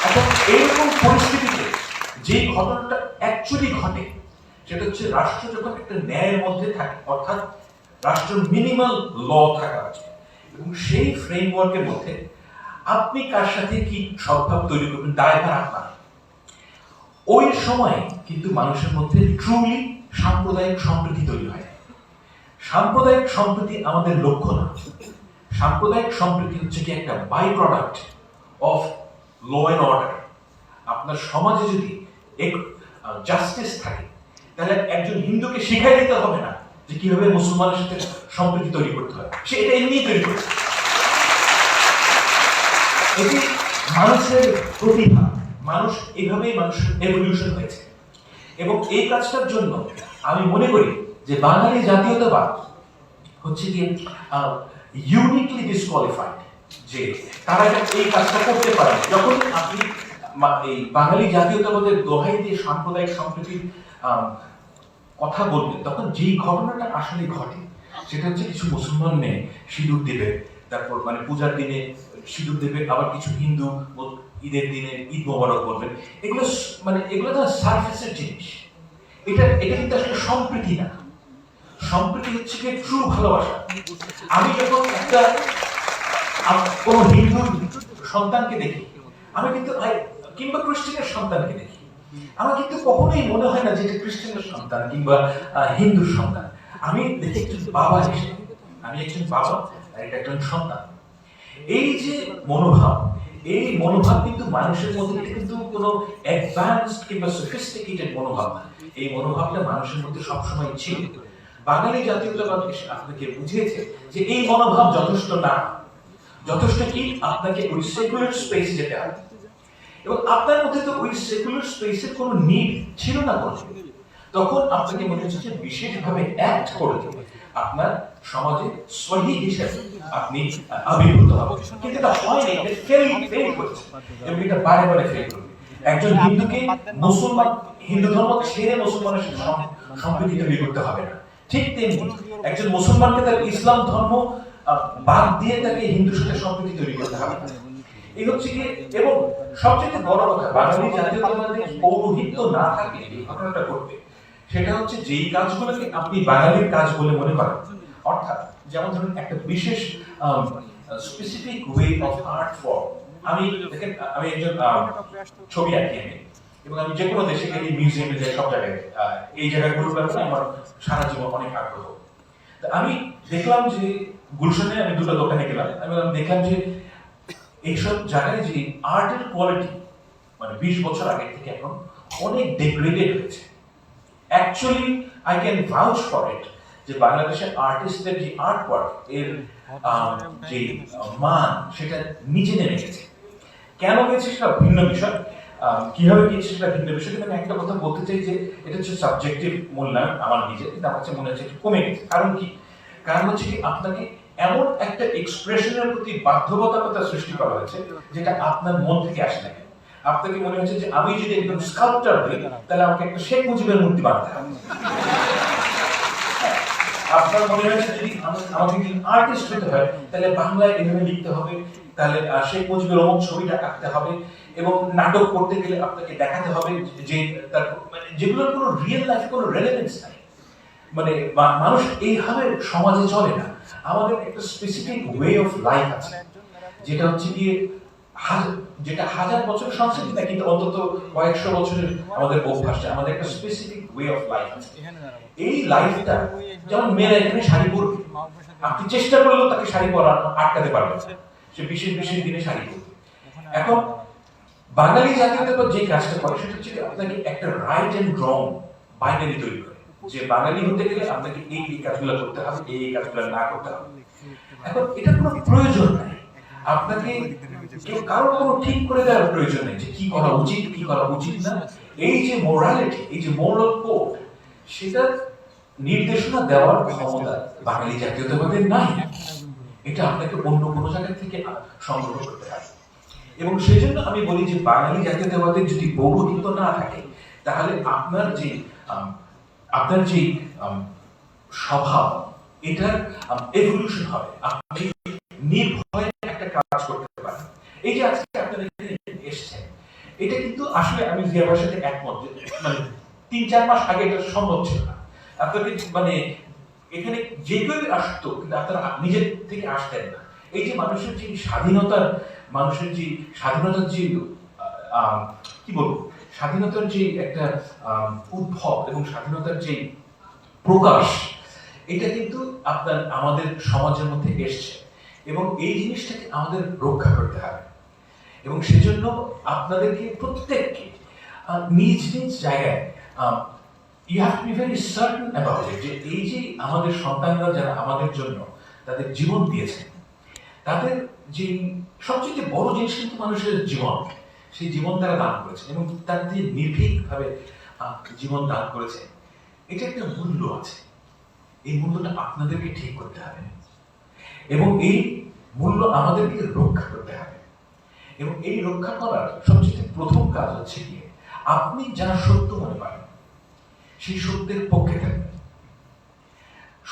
এখন এইরকম পরিস্থিতিতে যে ঘটনাটা অ্যাকচুয়ালি ঘটে, সেটা হচ্ছে রাষ্ট্র যখন একটা ন্যায়ের মধ্যে থাকে, অর্থাৎ রাষ্ট্রের মিনিমাল ল থাকা উচিত, এবং সেই ফ্রেমওয়ার্কের মধ্যে আপনি কার সাথে কি সদ্ভাব তৈরি করবেন, দায়ভার আপনার। ওই সময় কিন্তু মানুষের মধ্যে ট্রুলি সাম্প্রদায়িক সম্প্রীতি তৈরি হয়। সাম্প্রদায়িক সম্প্রীতি আমাদের লক্ষ্য না। সাম্প্রদায়িক সম্প্রীতি হচ্ছে কি একটা by product of law and order. আপনার সমাজে যদি জাস্টিস থাকে, তাহলে একজন হিন্দুকে শিখাই দিতে হবে না যে কিভাবে মুসলমানের সাথে সম্প্রীতি তৈরি করতে হয়, সে এটা এমনি তৈরি করছে। এটি মানুষের প্রতিভা, মানুষ এভাবেই মানুষের এভলিউশন হয়েছে। এবং এই কাজটার জন্য আমি মনে করি যে বাঙালি জাতীয়তাবাদ হচ্ছে কি ইউনিকলি ডিসকোয়ালিফাইড, যে তারা এই কাজটা করতে পারে। যখন আপনি এই বাঙালি জাতীয়তাবাদের দোহাই দিয়ে সাম্প্রদায়িক সম্প্রীতির কথা বলবেন, তখন যেই ঘটনাটা আসলে ঘটে, সেটা হচ্ছে কিছু মুসলমান মেয়ে সিঁদুর দেবে, তারপর মানে পূজার দিনে সিঁদুর দেবে, আবার কিছু হিন্দু ঈদের দিনে ঈদ মোবারক বলবেন। এগুলো মানে এগুলো তো সারফেসের জিনিস, এটা কিন্তু আসলে সম্প্রীতি না। সম্প্রীতি হচ্ছে কি ট্রু ভালোবাসা। আমি যখন একটা কোন হিন্দুর সন্তানকে দেখি, আমি কিন্তু কিংবা খ্রিস্টানের সন্তানকে দেখি, আমার কিন্তু কখনোই মনে হয় না যে এটা খ্রিস্টানের সন্তান কিংবা হিন্দুর সন্তান। আমি দেখি একজন বাবা হিসেবে, আমি একজন বাবা আর এটা একজন সন্তান। এই যে মনোভাব, এই মনোভাব কিন্তু মানুষের মধ্যে, এটা কিন্তু কোনো অ্যাডভান্সড কিংবা সফিস্টিকেটেড মনোভাব না। এই মনোভাবটা মানুষের মধ্যে সবসময় ছিল। বাঙালি জাতীয়তাবাদ এসে আপনাকে বুঝিয়েছে যে এই মনোভাব যথেষ্ট না, যথেষ্ট কি আপনাকে ওই সেকুলার স্পেসে যেতে হবে। এবং আপনার মধ্যে তো ওই সেকুলার স্পেসের কোনো নিড ছিল না কোনো, তখন আপনাকে মনে হচ্ছে যে বিশেষভাবে অ্যাক্ট করে আপনার সমাজে সহি হিসেবে আপনি আবির্ভূত হবেন, কিন্তু এটা হয়নি, এটা ফেল করেছে এবং এটা বারে বারে ফেল করবে। একজন হিন্দুকে মুসলমান, হিন্দু ধর্ম ছেড়ে মুসলমানের সাথে সম্প্রীতি তৈরি করতে হবে না, ঠিক তেমনি একজন মুসলমানকে তার ইসলাম ধর্ম বাদ দিয়ে তাকে হিন্দুর সাথে সম্প্রীতি তৈরি করতে হবে না। এই হচ্ছে কি, এবং সবচেয়ে বড় কথা, বাঙালি জাতীয়তাবাদী পৌরোহিত্য না থাকে এই ঘটনাটা ঘটবে, সেটা হচ্ছে যেই কাজগুলোকে আপনি বাঙালির কাজ বলে মনে করেন, অর্থাৎ যেমন ধরুন একটা বিশেষ specific way of art form. আমি দেখেন, আমি একজন ছবি আঁকি আমি, এবং আমি যে কোনো দেশে গেলে মিউজিয়ামে যাই, সব জায়গায় এই জায়গাগুলোর ব্যাপারে আমার সারা জীবন অনেক আগ্রহ। আমি দেখলাম যে গুলশানে আমি দুটো দোকানে গেলাম, আমি দেখলাম যে এইসব জায়গায় যে আর্টের কোয়ালিটি মানে 20 বছর আগে থেকে এখন অনেক ডিগ্রেডেড হয়েছে। Actually I can ভাউচ for it যে বাংলাদেশের আর্টিস্টদের যে আর্ট ওয়ার্ক এর যে মান সেটা নিচে নেমে গেছে। কেন গেছে সেটা ভিন্ন বিষয়, কিভাবে গিয়েছে সেটা ভিন্ন বিষয়, কিন্তু আমি একটা কথা বলতে চাই যে এটা হচ্ছে সাবজেক্টিভ মূল্যায়ন আমার নিজের, কিন্তু আমার কাছে মনে হচ্ছে একটু কমে গেছে। কারণ কি? কারণ হচ্ছে কি, আপনাকে এমন একটা এক্সপ্রেশনের প্রতি বাধ্যবাধকতা সৃষ্টি করা হয়েছে যেটা আপনার মন থেকে আসে না। আপনাকে মনে হচ্ছে যে আমি যদি একজন স্কাল্পচার হই তাহলে আমাকে একটা শেখ মুজিবের মূর্তি বানাতে হবে। আপনার মনে হচ্ছে যদি আমাকে একজন আর্টিস্ট হতে হয় তাহলে বাংলায় এভাবে লিখতে হবে, তাহলে শেখ মুজিবের অমুক ছবিটা আঁকতে হবে, এবং নাটক করতে গেলে আপনাকে দেখাতে হবে যে তার মানে যেগুলোর কোনো রিয়েল লাইফে কোনো রেলেভেন্স নাই। মানে মানুষ এইভাবে সমাজে চলে না। আমাদের একটা স্পেসিফিক ওয়ে অফ লাইফ আছে, যেটা হচ্ছে গিয়ে যেটা 1000 বছরের সংস্কৃতি না, কিন্তু অন্তত কয়েকশো বছরের আমাদের অভ্যাস, আমাদের একটা স্পেসিফিক ওয়ে অফ লাইফ আছে। এই লাইফটা যেমন মেয়েরা এখানে শাড়ি পরবে, আপনি চেষ্টা করলেও তাকে শাড়ি পরা আটকাতে পারবেন না, সে বিশেষ বিশেষ দিনে শাড়ি পরবে। এখন বাঙালি জাতীয়তাবাদ যে কাজটা করে সেটা হচ্ছে আপনাকে একটা রাইট এন্ড রং বাইনারি তৈরি করে, যে বাঙালি হতে গেলে আপনাকে এই কাজগুলো করতে হবে, এই কাজগুলো না করতে হবে। এখন এটা কোনো প্রয়োজন নাই, আপনাকে কেউ কারোর কোনো ঠিক করে দেওয়ার প্রয়োজন নেই যে কি করা উচিত কি করা উচিত না। এই যে মোরালিটি, এই যে মোরাল কোড, সেটা নির্দেশনা দেওয়ার ক্ষমতা বাঙালি জাতীয়তাবাদের নাই। এটা আপনাকে অন্য কোনো জায়গা থেকে সংগ্রহ করতে হবে। এবং সেই জন্য আমি বলি যে বাঙালি জাতীয়তাবাদের যদি পৌরোহিত্য না থাকে তাহলে আপনার যে স্বভাব, এটার এভলিউশন হবে, আপনি নির্ভয়ে একটা কাজ করতে পারেন। এই যে আজকে আপনারা এখানে এসেছেন, এটা কিন্তু আসলে আমি জিয়াবার সাথে একমত, মানে 3-4 মাস আগে এটা সম্ভব ছিল না। আপনাকে মানে এখানে যে কেউ আসতো, কিন্তু আপনারা নিজের থেকে আসতেন না। এই যে মানুষের যে স্বাধীনতার যে কি বলবো, স্বাধীনতার যে একটা উদ্ভব এবং স্বাধীনতার যে প্রকাশ, এটা কিন্তু আমাদের সমাজের মধ্যে এসছে, এবং এই জিনিসটাকে আমাদের রক্ষা করতে হবে। এবং সেজন্য আপনাদেরকে প্রত্যেককে নিজ নিজ জায়গায় you have to be very certain about it, যে এই যে আমাদের সন্তানরা যারা আমাদের জন্য তাদের জীবন দিয়েছে, তাদের যে সবচেয়ে বড় জিনিস কিন্তু মানুষের জীবন, সেই জীবন তারা দান করেছে এবং তার দিয়ে নির্ভীকভাবে জীবন দান করেছে। এটা একটা মূল্য আছে, এই মূল্যটা আপনাদেরকে ঠিক করতে হবে, এবং এই মূল্য আমাদেরকে রক্ষা করতে হবে। এবং এই রক্ষা করার সবচেয়ে প্রথম কাজ হচ্ছে গিয়ে আপনি যারা সত্য মনে করেন সেই সত্যের পক্ষে থাকবেন।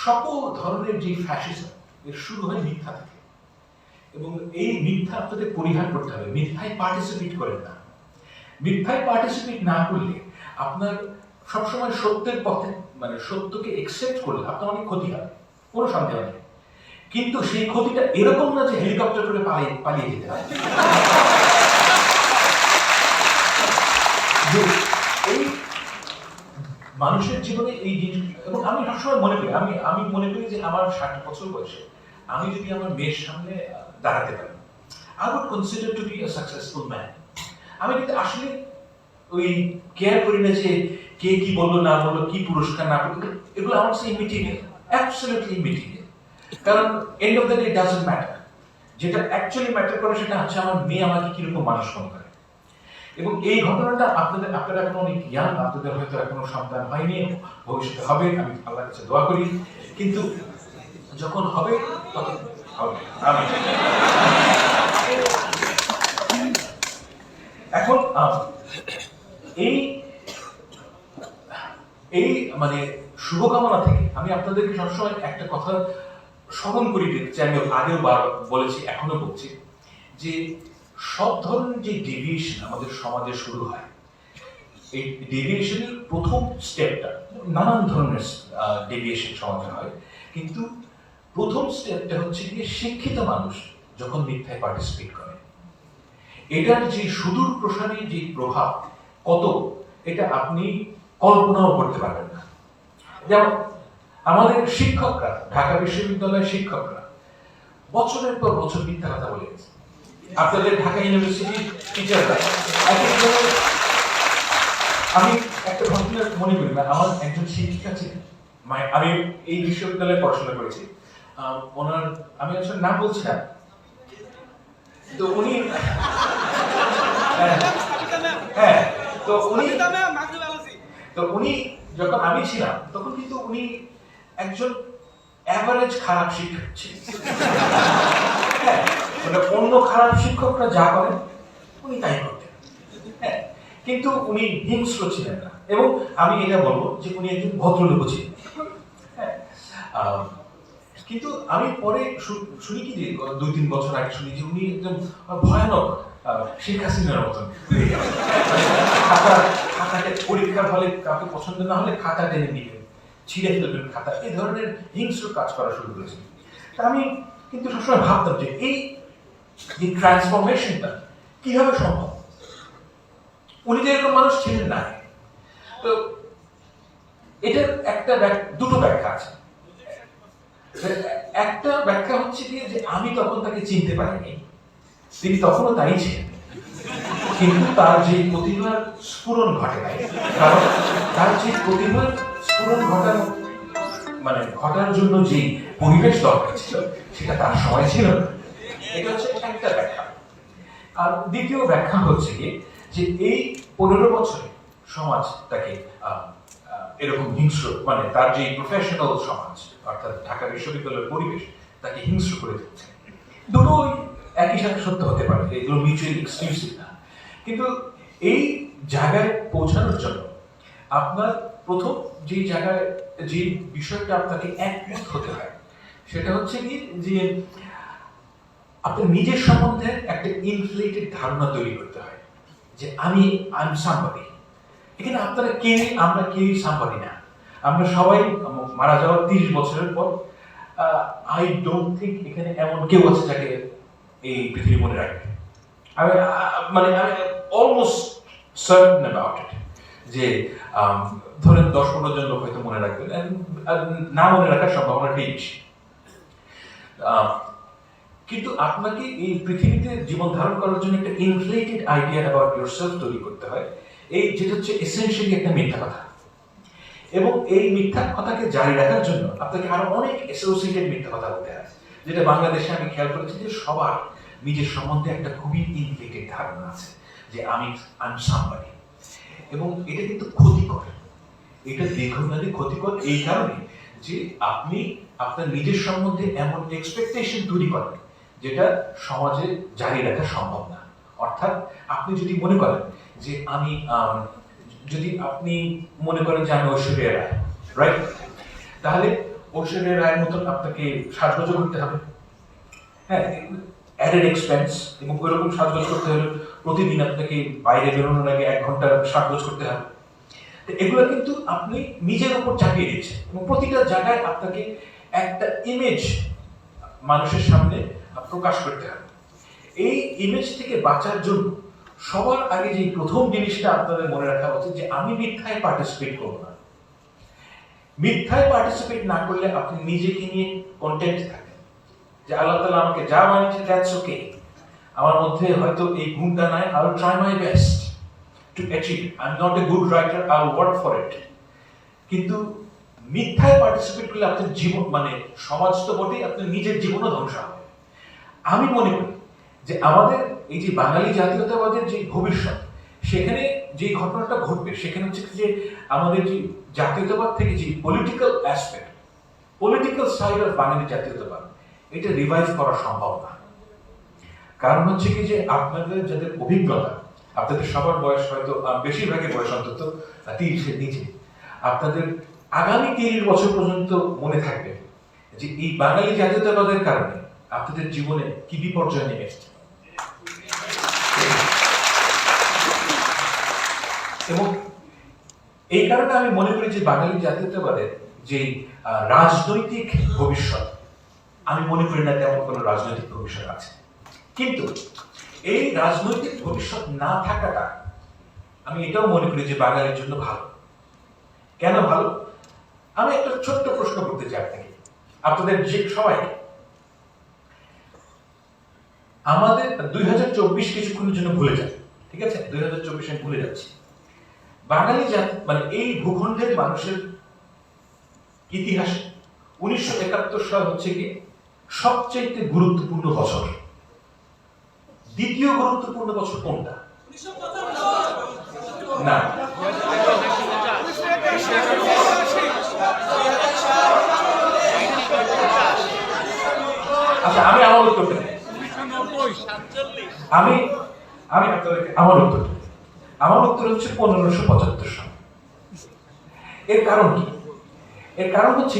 সকল ধরনের যে ফ্যাসিজম এর শুরু হয় মিথ্যা থেকে, এবং এই মিথ্যা আপনাদের পরিহার করতে হবে। মিথ্যায় পার্টিসিপেট করেন না। মিথ্যায় পার্টিসিপেট না করলে আপনার সবসময় সত্যের পথে, মানে সত্যকে একসেপ্ট করলে আপনার অনেক ক্ষতি হবে, কোনো সন্দেহ নেই। কিন্তু সেই ক্ষতিটা এরকম না যে হেলিকপ্টার করে পালিয়ে যেতে হয়। এই মানুষের জীবনে এই জিনিস, এবং আমি সবসময় মনে করি, আমি মনে করি যে আমার 60 বছর বয়সে আমি যদি আমার মেয়ের সামনে দাঁড়াতে পারি, I would consider to be a successful man. আমি কিন্তু আসলে ওই কেয়ার করি না যে কে কি বললো না বললো, কি পুরস্কার না পেলো, এগুলো আমার কাছে ইমিটেরিয়াল, অ্যাবসলিউটলি ইমিটেরিয়াল। কারণ end of the day doesn't matter. যেটা অ্যাকচুয়ালি ম্যাটার করে সেটা হচ্ছে আমার মেয়ে আমাকে কিরকম মানুষ মনে করে। এবং এই ঘটনাটা আপনারা এখন অনেক জ্ঞান, আপনাদের হয়তো এখনো সন্তান হয়নি, ভবিষ্যতে হবে, আমি আল্লাহর কাছে দোয়া করি, কিন্তু যখন হবে তখন হবে। এখন এই এই মানে শুভকামনা থেকে আমি আপনাদেরকে সবসময় একটা কথা স্মরণ করি দিতে চাই, আমি আগেও বলেছি, এখনো বলছি, যে সব ধরনের যে ডেভিয়েশন আমাদের সমাজে শুরু হয়, এই ডেভিয়েশনের প্রথম স্টেপটা, নানান ধরনের ডেভিয়েশন সমাজে হয়, কিন্তু প্রথম স্টেপটা হচ্ছে গিয়ে শিক্ষিত মানুষ যখন মিথ্যায় পার্টিসিপেট করে, এটার যে সুদূর প্রসারী যে প্রভাব কত, এটা আপনি কল্পনাও করতে পারবেন না। যেমন আমাদের শিক্ষকরা, ঢাকা বিশ্ববিদ্যালয়ের শিক্ষকরা বছরের পর বছর মিথ্যা কথা বলে গেছে। আপনাদের ঢাকা ইউনিভার্সিটির টিচাররা, আমি একটা ঘটনা মনে করি না, আমার একজন শিক্ষিকা ছিলেন, আমি এই বিশ্ববিদ্যালয়ে পড়াশোনা করেছি, ওনার আমি আসলে নাম বলছি না, তো উনি হ্যাঁ তো উনি যখন আমি ছিলাম তখন কিন্তু উনি একজন অ্যাভারেজ খারাপ শিক্ষক ছিলেন। হ্যাঁ, মানে অন্য খারাপ শিক্ষকরা যা করেন উনি তাই করতেন। হ্যাঁ, কিন্তু উনি হিংস্র ছিলেন না, এবং আমি এটা বলবো যে উনি একজন ভদ্রলোক ছিলেন। হ্যাঁ, কিন্তু আমি পরে শুনি কি যে 2-3 বছর আগে শুনি যে উনি একদম ভয়ানক শেখ হাসিনার মতন, খাতাকে পরীক্ষার হলে কাউকে পছন্দ না হলে খাতা টেনে নিবেন, ছিঁড়ে ফেলবেন খাতা, এই ধরনের হিংস্র কাজ করা শুরু করেছে। তা আমি কিন্তু সবসময় ভাবতাম যে এই যে ট্রান্সফরমেশনটা কিভাবে সম্ভব, উনি যে এরকম মানুষ ছিলেন না। তো এটার দুটো ব্যাখ্যা আছে। একটা ব্যাখ্যা হচ্ছে কি যে আমি তখন তাকে চিনতে পারিনি, তিনি তখনও তাই ছিলেন, কিন্তু তার যে প্রতিভার স্ফুরণ ঘটে নাই, কারণ তার যে প্রতিভার স্ফুরণ ঘটার জন্য যে পরিবেশ দরকার ছিল সেটা তার সময় ছিল না। এটা হচ্ছে একটা ব্যাখ্যা। আর দ্বিতীয় ব্যাখ্যা হচ্ছে কি যে এই 15 বছরে সমাজ তাকে এরকম হিংস্র, মানে তার যে প্রফেশনাল সমাজ অর্থাৎ ঢাকা বিশ্ববিদ্যালয়ের পরিবেশ তাকে হিংস্র করে দিচ্ছে। দুটোই একই সাথে সত্য হতে পারে, এগুলো মিউচুয়ালি এক্সক্লুসিভ না। কিন্তু এই জায়গায় পৌঁছানোর জন্য আপনার প্রথম যে জায়গায় যে বিষয়টা আপনাকে একমত হতে হয় সেটা হচ্ছে কি যে আপনার নিজের সম্বন্ধে একটা ইনফ্লেটেড ধারণা তৈরি করতে হয় যে আমি সামবাদি। এখানে আমরা কেউই সামবাদি না। আমরা সবাই মারা যাওয়ার 30 বছরের পর আই ডোন্ট থিঙ্ক এখানে এমন কেউ আছে যাকে এই পৃথিবী মনে রাখবে। আমি অলমোস্ট সার্টেন অ্যাবাউট ইট যে ধরেন 10-15 জন লোক হয়তো মনে রাখবেন, না মনে রাখার সম্ভাবনাটাই বেশি। কিন্তু আপনাকে এই পৃথিবীতে জীবন ধারণ করার জন্য একটা ইনফ্লেটেড আইডিয়া অ্যাবাউট ইয়োরসেলফ তৈরি করতে হয়, এই যেটা হচ্ছে এসেনশিয়ালি একটা মিথ্যা কথা। এবং এই মিথ্যা কথাকে জারি রাখার জন্য আপনাকে আরো অনেক অ্যাসোসিয়েটেড মিথ্যা কথা বলতে হয়, যেটা বাংলাদেশে আমি খেয়াল করেছি যে সবার নিজের সম্বন্ধে একটা খুবই ইনফ্লেটেড ধারণা আছে যে আমি সামবাদি। এবং এটা কিন্তু ক্ষতিকর, এটা দীর্ঘমেয়াদী ক্ষতিকর এই কারণে যে আপনি আপনার নিজের সম্বন্ধে এমন এক্সপেকটেশন তৈরি করেন যেটা সমাজে জারি রাখা সম্ভব না। অর্থাৎ আপনি যদি মনে করেন যে আমি আপনি মনে করেন যে আমি ঐশ্বরিয়া রায়, রাইট? তাহলে ঐশ্বরিয়া রায়ের মতন আপনাকে সাজগোজ করতে হবে, হ্যাঁ, অ্যাডেড এক্সপেন্স, এবং ওইরকম সাজগোজ করতে হলে প্রতিদিন আপনাকে বাইরে বেরোনোর আগে 1 ঘন্টা সাজগোজ করতে হবে। এগুলো কিন্তু আপনি নিজের উপর চাপিয়ে দিচ্ছেন, এবং প্রতিটা জায়গায় আপনাকে একটা ইমেজ মানুষের সামনে প্রকাশ করতে হবে। এই ইমেজ থেকে বাঁচার জন্য সবার আগে যে প্রথম জিনিসটা আপনাদের মনে রাখা উচিত যে আমি মিথ্যায় পার্টিসিপেট করব না। মিথ্যায় পার্টিসিপেট না করলে আপনি নিজেকে নিয়ে কন্টেন্ট থাকেন যে আল্লাহ তাআলা আমাকে যা বানিয়েছে দ্যাটস ওকে, আমার মধ্যে হয়তো এই গুণটা নাই, I will try my best to achieve it. I'm not a good writer, I'll work for it. কিন্তু মিথ্যায় পার্টিসিপেট করলে আপনার জীবন মানে সমাজ তো বটেই, আপনার নিজের জীবনও ধ্বংস হবে। আমি মনে করি যে আমাদের এই যে বাঙালি জাতীয়তাবাদের যে ভবিষ্যৎ, সেখানে যে ঘটনাটা ঘটবে সেখানে হচ্ছে যে আমাদের যে জাতীয়তাবাদ থেকে যে political aspect, political side of Bangali জাতীয়তাবাদ, এটা রিভাইভ করা সম্ভব না। কারণ হচ্ছে কি যে আপনাদের যাদের অভিজ্ঞতা, আপনাদের সবার বয়স হয়তো বেশিরভাগের বয়স অন্তত 30-এর নিচে, আপনাদের আগামী 30 বছর পর্যন্ত মনে থাকবে যে এই বাঙালি জাতীয়তাবাদের কারণে আপনাদের জীবনে কি বিপর্যয় নেমে এসেছে। এবং এই কারণে আমি মনে করি যে বাঙালি জাতীয়তাবাদের যে রাজনৈতিক ভবিষ্যৎ, আমি মনে করি না তেমন কোনো রাজনৈতিক ভবিষ্যৎ আছে। কিন্তু এই রাজনৈতিক ভবিষ্যৎ না থাকাটা আমি এটাও মনে করি যে বাঙালির জন্য ভালো। কেন ভালো? আমি একটা ছোট্ট প্রশ্ন করতে চাই আপনাদের যে সবাইকে। আমাদের 2024 কিছুক্ষণের জন্য ভুলে যান, ঠিক আছে? 2024 আমি ভুলে যাচ্ছি। বাঙালি জাতি মানে এই ভূখণ্ডের মানুষের ইতিহাসে 1971 সাল হচ্ছে কি সবচেয়ে গুরুত্বপূর্ণ বছর। দ্বিতীয় গুরুত্বপূর্ণ বছর কোনটা? না, আচ্ছা আমি আমার উত্তর দেব। আমি আপনাদেরকে আমার উত্তর দেব। আমার উত্তর হচ্ছে 1575 সাল। এর কারণ কি? এর কারণ হচ্ছে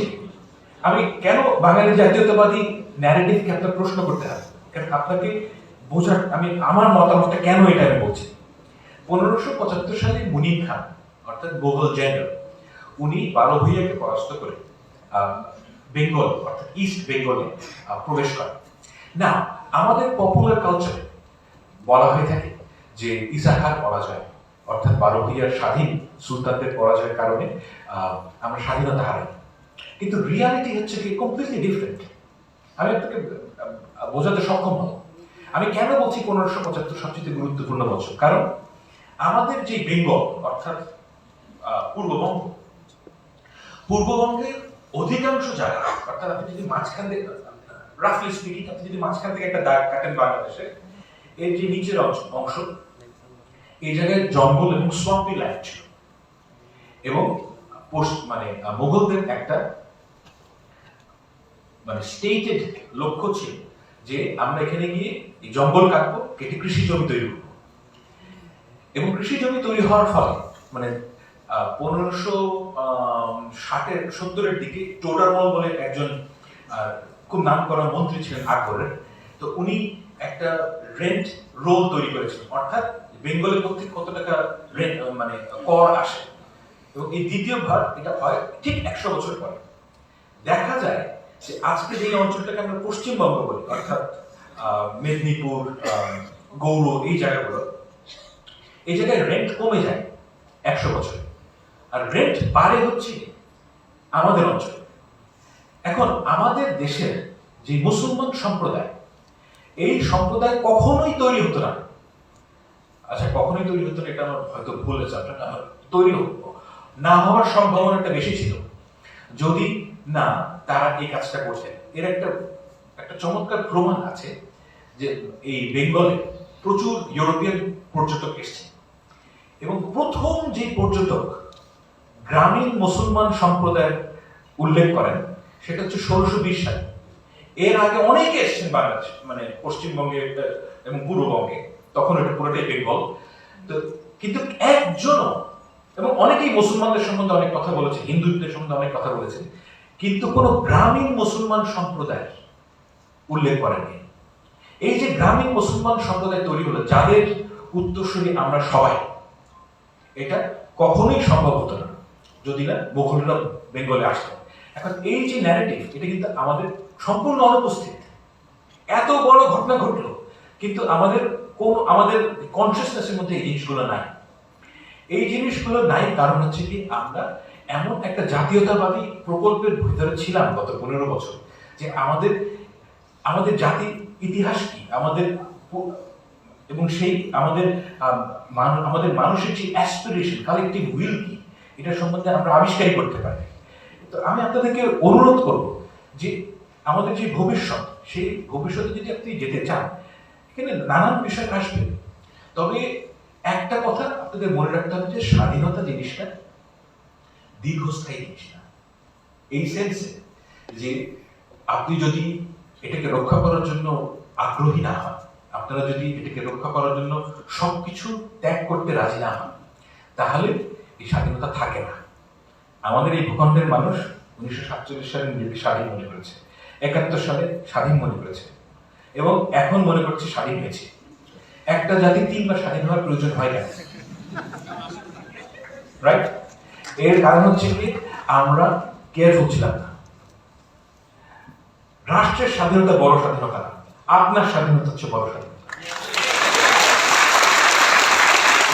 আমি কেন বাঙালি জাতীয়তাবাদী ন্যারেটিভকে একটা প্রশ্ন করতে হবে, কারণ আপনাকে বোঝার আমি আমার মতামতটা কেন এটা আমি বলছি। 1575 সালে মুনির খান অর্থাৎ মোগল জেনারেল, উনি বারোভূঁইয়াকে পরাস্ত করে বেঙ্গল অর্থাৎ ইস্ট বেঙ্গলে প্রবেশ করেন। না, আমাদের পপুলার কালচারে বলা হয়ে থাকে যে ইসাহার পরাজয় অর্থাৎ বারোভূঁইয়ার স্বাধীন সুলতানদের পরাজয়ের কারণে আমরা স্বাধীনতা হারাই। কিন্তু রিয়ালিটি হচ্ছে কি কমপ্লিটলি ডিফারেন্ট। আমি আপনাকে বোঝাতে সক্ষম হব। আমি কেন বলছি 1575 সবচেয়ে গুরুত্বপূর্ণ বছর? কারণ আমাদের যে বেঙ্গল অর্থাৎ পূর্ববঙ্গের অধিকাংশ জায়গা, অর্থাৎ আপনি যদি মাঝখান থেকে রাফলি স্পিকিং আপনি যদি মাঝখান থেকে একটা দাগ কাটেন বাংলাদেশে, এর যে নিচের অংশ এই জায়গায় জঙ্গল এবং সোয়াম্পি ল্যান্ড ছিল। এবং মানে মোগলদের একটা মানে স্টেটেড লক্ষ্য ছিল যে আমরা এখানে গিয়ে এই জঙ্গল কাটবো, কেটে কৃষি জমি তৈরি করবো। এবং কৃষি জমি তৈরি হওয়ার ফলে মানে 1570-এর দিকে টোডারমল বলে একজন খুব নাম করা মন্ত্রী ছিলেন আকবরের। তো উনি একটা রেন্ট রোল তৈরি করেছিলেন, অর্থাৎ বেঙ্গলের প্রতি কত টাকা রেন্ট মানে কর আসে। এবং এই দ্বিতীয় ভাগ এটা হয় ঠিক 100 বছর পরে। দেখা যায় যে আজকে যে অঞ্চলটাকে আমরা পশ্চিমবঙ্গ বলি অর্থাৎ মেদিনীপুর, গৌড়, এই জায়গাগুলো, এই জায়গায় রেন্ট কমে যায় 100 বছরে, আর রেন্ট বাড়ে হচ্ছে আমাদের অঞ্চলে। এখন আমাদের দেশের যে মুসলমান সম্প্রদায়, এই সম্প্রদায় কখনোই তৈরি হতো না। আচ্ছা কখনোই তৈরি হতো না এটা আমার হয়তো ভুল হয়েছে, আপনার তৈরি না হওয়ার সম্ভাবনাটা বেশি ছিল যদি না তারা এই কাজটা করছে। এর একটা চমৎকার প্রমাণ আছে যে এই বেঙ্গলে প্রচুর ইউরোপিয়ান পর্যটক এসছে এবং প্রথম যে পর্যটক গ্রামীণ মুসলমান সম্প্রদায়ের উল্লেখ করেন সেটা হচ্ছে 1620 সালে। এর আগে অনেকে এসেছেন বাংলাদেশ মানে পশ্চিমবঙ্গে এবং পূর্ববঙ্গে, তখন এটা পুরোটাই বেঙ্গল। তো কিন্তু একজনও, এবং অনেকেই মুসলমানদের সম্বন্ধে অনেক কথা বলেছে, হিন্দুদের সম্বন্ধে অনেক কথা বলেছে, কিন্তু কোনো গ্রামীণ মুসলমান সম্প্রদায়ের উল্লেখ করেনি। এই যে গ্রামীণ মুসলমান সম্প্রদায় তৈরি হলো, যাদের উত্তরসূরি আমরা সবাই, এটা কখনোই সম্ভব হতো না যদি না মুঘলরা বেঙ্গলে আসতেন। এখন এই যে ন্যারেটিভ, এটা কিন্তু আমাদের সম্পূর্ণ অনুপস্থিত। এত বড় ঘটনা ঘটলো কিন্তু আমাদের কনসিয়াসনেসের মধ্যে এই জিনিসগুলো নাই। এই জিনিসগুলো নাই কারণ হচ্ছে কি আমরা এমন একটা জাতীয়তাবাদী প্রকল্পের ভিতরে ছিলাম গত 15 বছর যে আমাদের জাতির ইতিহাস কি, আমাদের এবং সেই আমাদের মানুষের যে অ্যাসপিরেশন, কালেকটিভ উইল কি, এটা সম্বন্ধে আমরা আবিষ্কারই করতে পারি। তো আমি আপনাদেরকে অনুরোধ করব যে আমাদের যে ভবিষ্যৎ, সেই ভবিষ্যতে যদি আপনি যেতে চান, এখানে নানান বিষয় আসবে। তবে একটা কথা আপনাদের মনে রাখতে হবে যে স্বাধীনতা জিনিসটা দীর্ঘস্থায়ী জিনিস না। এই সেন্সে যে আপনি যদি এটাকে রক্ষা করার জন্য আগ্রহী না হন, আপনারা যদি এটাকে রক্ষা করার জন্য সবকিছু ত্যাগ করতে রাজি না হন, তাহলে এই স্বাধীনতা থাকে না। আমাদের এই ভূখণ্ডের মানুষ 1947 সালে নিজেকে স্বাধীন মনে করেছে, 71 সালে স্বাধীন মনে করেছে, এবং এখন মনে করছে স্বাধীন হয়েছে। একটা জাতি 3 বার স্বাধীন হওয়ার প্রয়োজন হয় না, রাইট? এর কারণ হচ্ছে কি আমরা কেয়ারফুল ছিলাম না। রাষ্ট্রের স্বাধীনতা বড় স্বাধীনতা না, আপনার স্বাধীনতা হচ্ছে বড় স্বাধীনতা।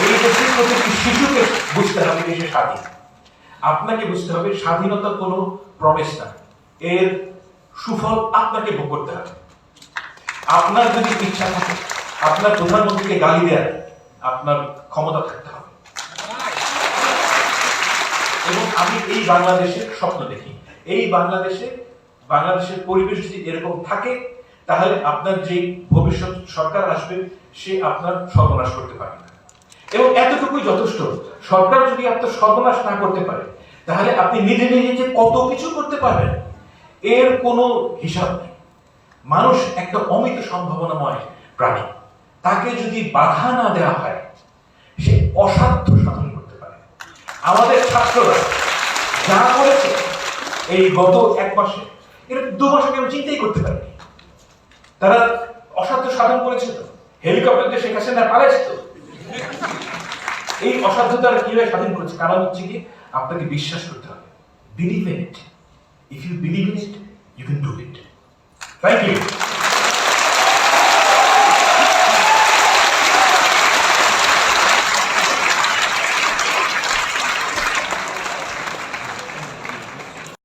এই দেশের প্রতিটি শিশুকে বুঝতে হবে দেশে স্বাধীন। আপনাকে বুঝতে হবে স্বাধীনতা কোনো প্রমিস না, এর সুফল আপনাকে ভোগ করতে হবে। আপনার যদি ইচ্ছা থাকে আপনার প্রধানমন্ত্রীকে গালি দেওয়ার, আপনার ক্ষমতা থাকতে হবে। এবং আমি এই বাংলাদেশের স্বপ্ন দেখি, এই বাংলাদেশের পরিবেশ যদি এরকম থাকে, তাহলে আপনার যে ভবিষ্যৎ সরকার আসবে সে আপনার সর্বনাশ করতে পারবে না। এবং এতটুকুই যথেষ্ট, সরকার যদি আপনার সর্বনাশ না করতে পারে, তাহলে আপনি নিজে নিজে যে কত কিছু করতে পারবেন এর কোনো হিসাব নেই। মানুষ একটা অমিত সম্ভাবনাময় প্রাণী, তাকে যদি বাধা না দেওয়া হয় সে অসাধ্য সাধন করতে পারে। আমাদের ছাত্ররা যা করেছে এই গত 1 মাসে, এটা 2 মাসে কেউ চিন্তাই করতে পারেনি। তারা অসাধ্য সাধন করেছে, তো হেলিকপ্টার দিয়ে শেখ হাসিনা পালাইছে। তো এই অসাধ্যতারা কিভাবে স্বাধীন করেছে? কারণ হচ্ছে কি আপনাকে বিশ্বাস করতে হবে। Believe in it. If you believe in it, you can do it. Thank you.